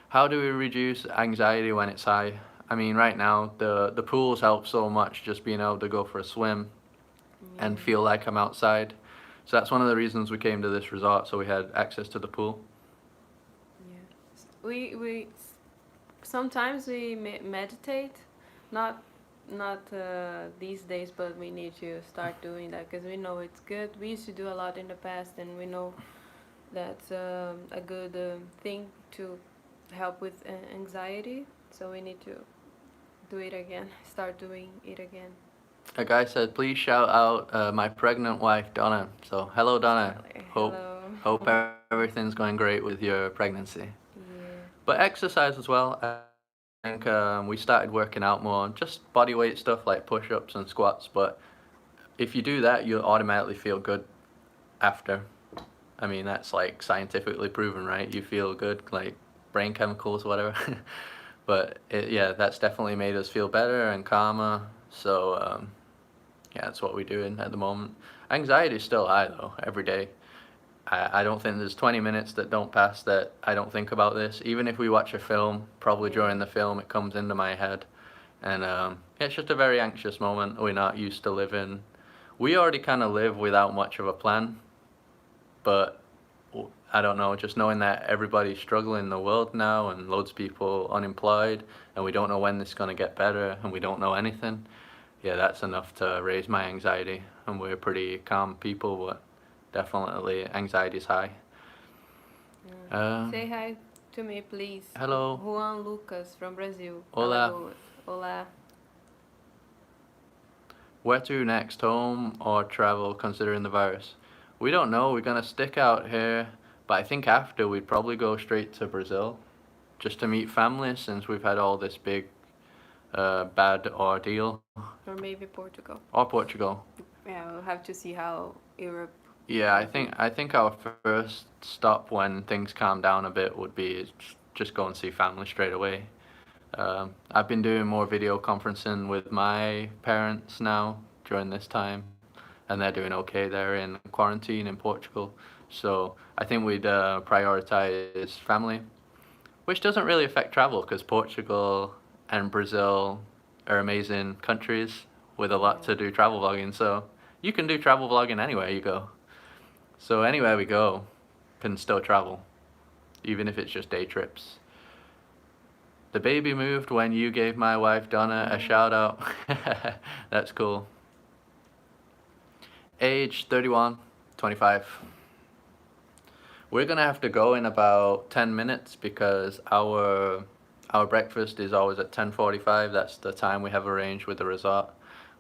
How do we reduce anxiety when it's high? I mean, right now, the pools help so much, just being able to go for a swim and feel like I'm outside. So that's one of the reasons we came to this resort, so we had access to the pool. Yeah. We sometimes we meditate, not these days, but we need to start doing that because we know it's good. We used to do a lot in the past, and we know that's a good thing to help with anxiety. So we need to do it again. Start doing it again. A guy said, please shout out my pregnant wife, Donna. So, hello, Donna. Hope everything's going great with your pregnancy. Yeah. But exercise as well. I think we started working out more, just body weight stuff like push-ups and squats. But if you do that, you'll automatically feel good after. I mean, that's like scientifically proven, right? You feel good, like brain chemicals, whatever. But yeah, that's definitely made us feel better and calmer. So yeah, that's what we're doing at the moment. Anxiety is still high though, every day. I don't think there's 20 minutes that don't pass that I don't think about this. Even if we watch a film, probably during the film it comes into my head. And it's just a very anxious moment. We're not used to living. We already kind of live without much of a plan. But I don't know, just knowing that everybody's struggling in the world now and loads of people unemployed and we don't know when this is going to get better and we don't know anything. Yeah, that's enough to raise my anxiety. And we're pretty calm people, but definitely anxiety's high. Say hi to me, please. Hello. Juan Lucas from Brazil. Hola. Hola. Where to next, home or travel considering the virus? We don't know. We're going to stick out here, but I think after we'd probably go straight to Brazil just to meet family since we've had all this big bad ordeal. Or maybe Portugal. Or Portugal. Yeah, we'll have to see how Europe. Yeah, I think our first stop when things calm down a bit would be just go and see family straight away. I've been doing more video conferencing with my parents now during this time, and they're doing okay. They're in quarantine in Portugal, so I think we'd prioritize family, which doesn't really affect travel because Portugal and Brazil are amazing countries with a lot to do travel vlogging. So you can do travel vlogging anywhere you go. So anywhere we go, can still travel. even if it's just day trips. The baby moved when you gave my wife Donna a shout out. That's cool. Age 31, 25. We're gonna have to go in about 10 minutes because our breakfast is always at 10:45. That's the time we have arranged with the resort.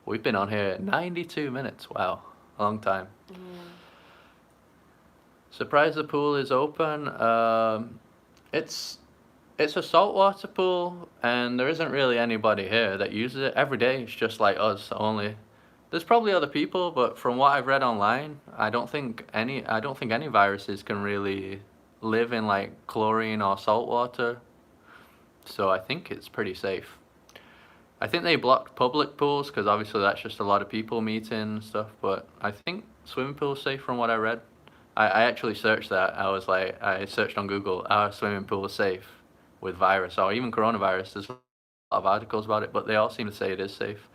We've been on here 92 minutes. Wow, a long time. Yeah. Surprised the pool is open. It's it's a saltwater pool, and there isn't really anybody here that uses it every day. It's just like us only. There's probably other people, but from what I've read online, I don't think any viruses can really live in like chlorine or salt water. So I think it's pretty safe. I think they blocked public pools because obviously that's just a lot of people meeting and stuff, but I think swimming pool's safe from what I read. I actually searched that. I searched on Google, are swimming pools safe with virus or even coronavirus? There's a lot of articles about it, but they all seem to say it is safe.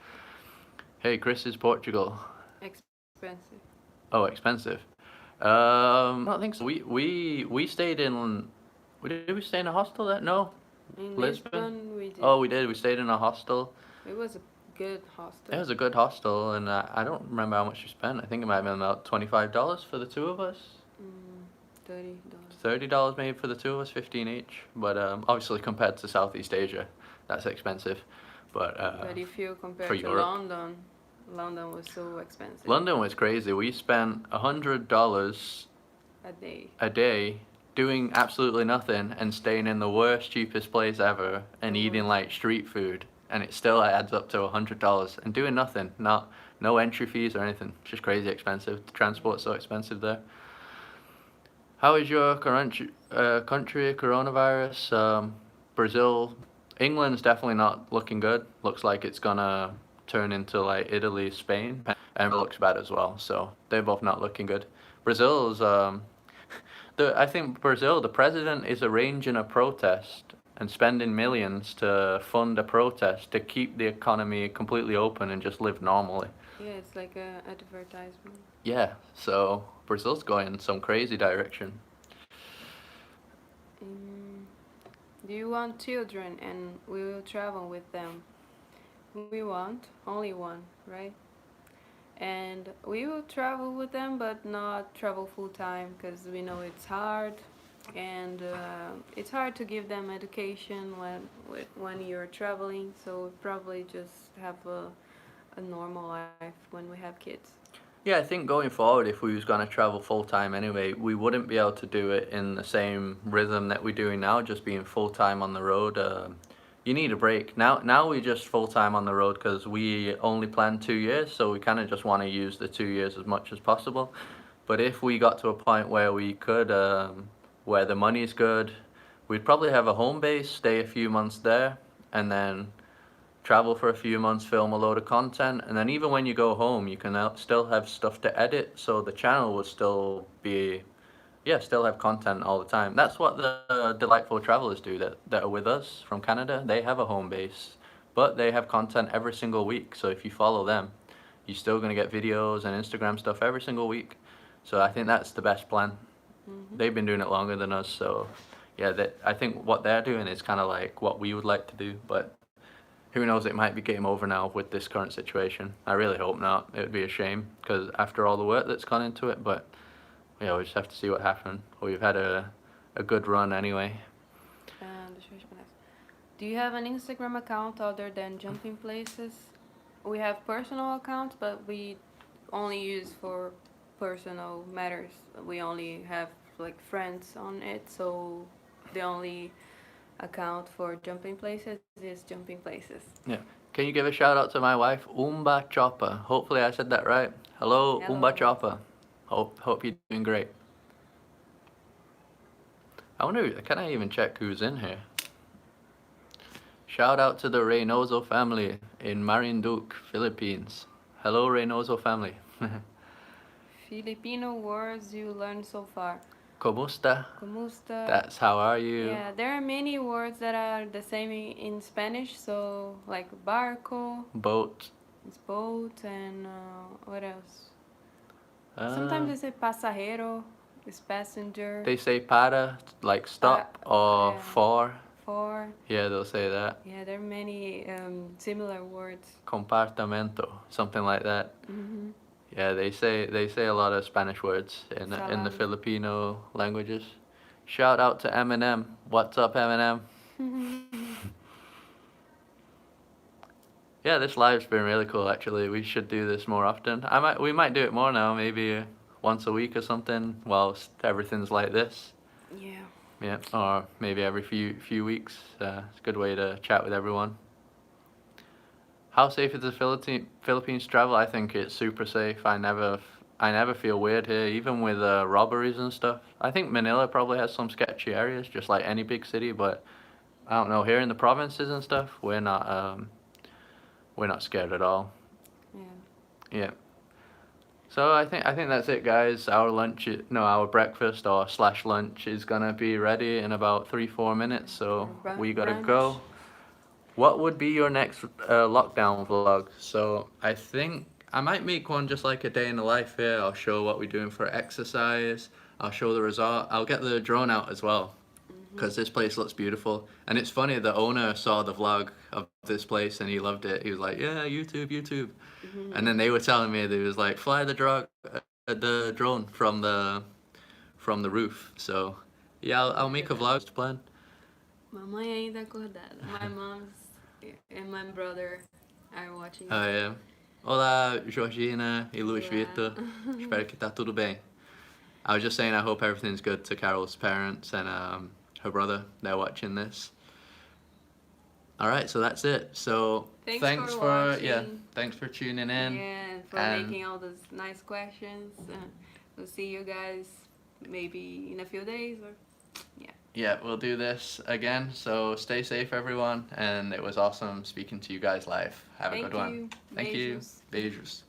Hey, Chris is Portugal. Expensive. Oh, expensive. I don't think so. We stayed in. Did we stay in a hostel there? No. In Lisbon? Lisbon, we did. Oh, we did. We stayed in a hostel. It was a good hostel. It was a good hostel, and I don't remember how much we spent. I think it might have been about $25 for the two of us. $30. $30 maybe for the two of us, 15 each. But obviously compared to Southeast Asia, that's expensive. But if you compare for to Europe. London was so expensive. London was crazy. We spent $100 a day doing absolutely nothing and staying in the worst, cheapest place ever and eating like street food, and it still adds up to $100 and doing nothing, no entry fees or anything. It's just crazy expensive. The transport's so expensive there. How is your country coronavirus? Brazil, England's definitely not looking good. Looks like it's gonna turn into like Italy, Spain, and it looks bad as well. So they're both not looking good. Brazil's I think Brazil, the president is arranging a protest and spending millions to fund a protest to keep the economy completely open and just live normally. Yeah, it's like a advertisement. Yeah, so Brazil's going in some crazy direction. Do you want children and we will travel with them? We want only one, right? And we will travel with them, but not travel full time because we know it's hard, and it's hard to give them education when you're traveling. So probably just have a normal life when we have kids. Yeah, I think going forward, if we was going to travel full time anyway, we wouldn't be able to do it in the same rhythm that we're doing now, just being full time on the road. You need a break. Now we're just full time on the road because we only planned 2 years, so we kind of just want to use the 2 years as much as possible. But if we got to a point where we could, where the money's good, we'd probably have a home base, stay a few months there, and then travel for a few months, film a load of content, and then even when you go home, you can still have stuff to edit, so the channel would still be, yeah, still have content all the time. That's what the delightful travelers do that are with us from Canada. They have a home base, but they have content every single week. So if you follow them, you're still gonna get videos and Instagram stuff every single week. So I think that's the best plan. They've been doing it longer than us, so yeah, I think what they're doing is kind of like what we would like to do, but who knows, it might be game over now with this current situation. I really hope not. It would be a shame, because after all the work that's gone into it, but yeah, we just have to see what happens. We've had a good run anyway. Deixa eu responder. Do you have an Instagram account other than Jumping Places? We have personal accounts, but we only use for personal matters. We only have like friends on it, so the only account for Jumping Places is Jumping Places. Yeah. Can you give a shout out to my wife, Umba Choppa? Hopefully I said that right. Hello. Umba Choppa. Hope you're doing great. I wonder, can I even check who's in here? Shout out to the Reynoso family in Marinduque, Philippines. Hello, Reynoso family. Filipino words you learned so far. Comusta? Comusta. That's how are you? Yeah, there are many words that are the same in Spanish. So like barco. Boat. It's boat, and what else? Sometimes they say pasajero. is passenger. They say para, like stop, or yeah. for. For. Yeah, they'll say that. Yeah, there are many similar words. Compartamento, something like that. Mm-hmm. Yeah, they say a lot of Spanish words in the Salam. Filipino languages. Shout out to Eminem. What's up, Eminem? Yeah, this live's been really cool actually. We should do this more often. We might do it more now, maybe once a week or something whilst everything's like this. Yeah. Yeah, or maybe every few weeks. It's a good way to chat with everyone. How safe is the Philippines travel? I think it's super safe. I never feel weird here, even with robberies and stuff. I think Manila probably has some sketchy areas, just like any big city. But I don't know. Here in the provinces and stuff, we're not scared at all. Yeah. Yeah. So I think that's it, guys. Our breakfast or slash lunch is gonna be ready in about 3-4 minutes. So we gotta Brunch. go. What would be your next lockdown vlog? So I think I might make one just like a day in the life here. I'll show what we're doing for exercise. I'll show the resort. I'll get the drone out as well, because this place looks beautiful. And it's funny, the owner saw the vlog of this place and he loved it. He was like, yeah, YouTube, YouTube. And then they were telling me, they was like, fly the drone from the roof. So yeah, I'll make a vlog to plan. Mamãe ainda acordada. My mom's and my brother are watching. Ah, é. Olá, Georgina e Luís Olá. Vitor. Espero que tá tudo bem. I was just saying I hope everything's good to Carol's parents and her brother. They're watching this. All right, so that's it. So Thanks for watching. thanks for tuning in. Yeah, and for making all those nice questions. We'll see you guys maybe in a few days or yeah. Yeah, we'll do this again. So stay safe, everyone. And it was awesome speaking to you guys live. Have a good one. You. Thank you. Beijos. Beijos.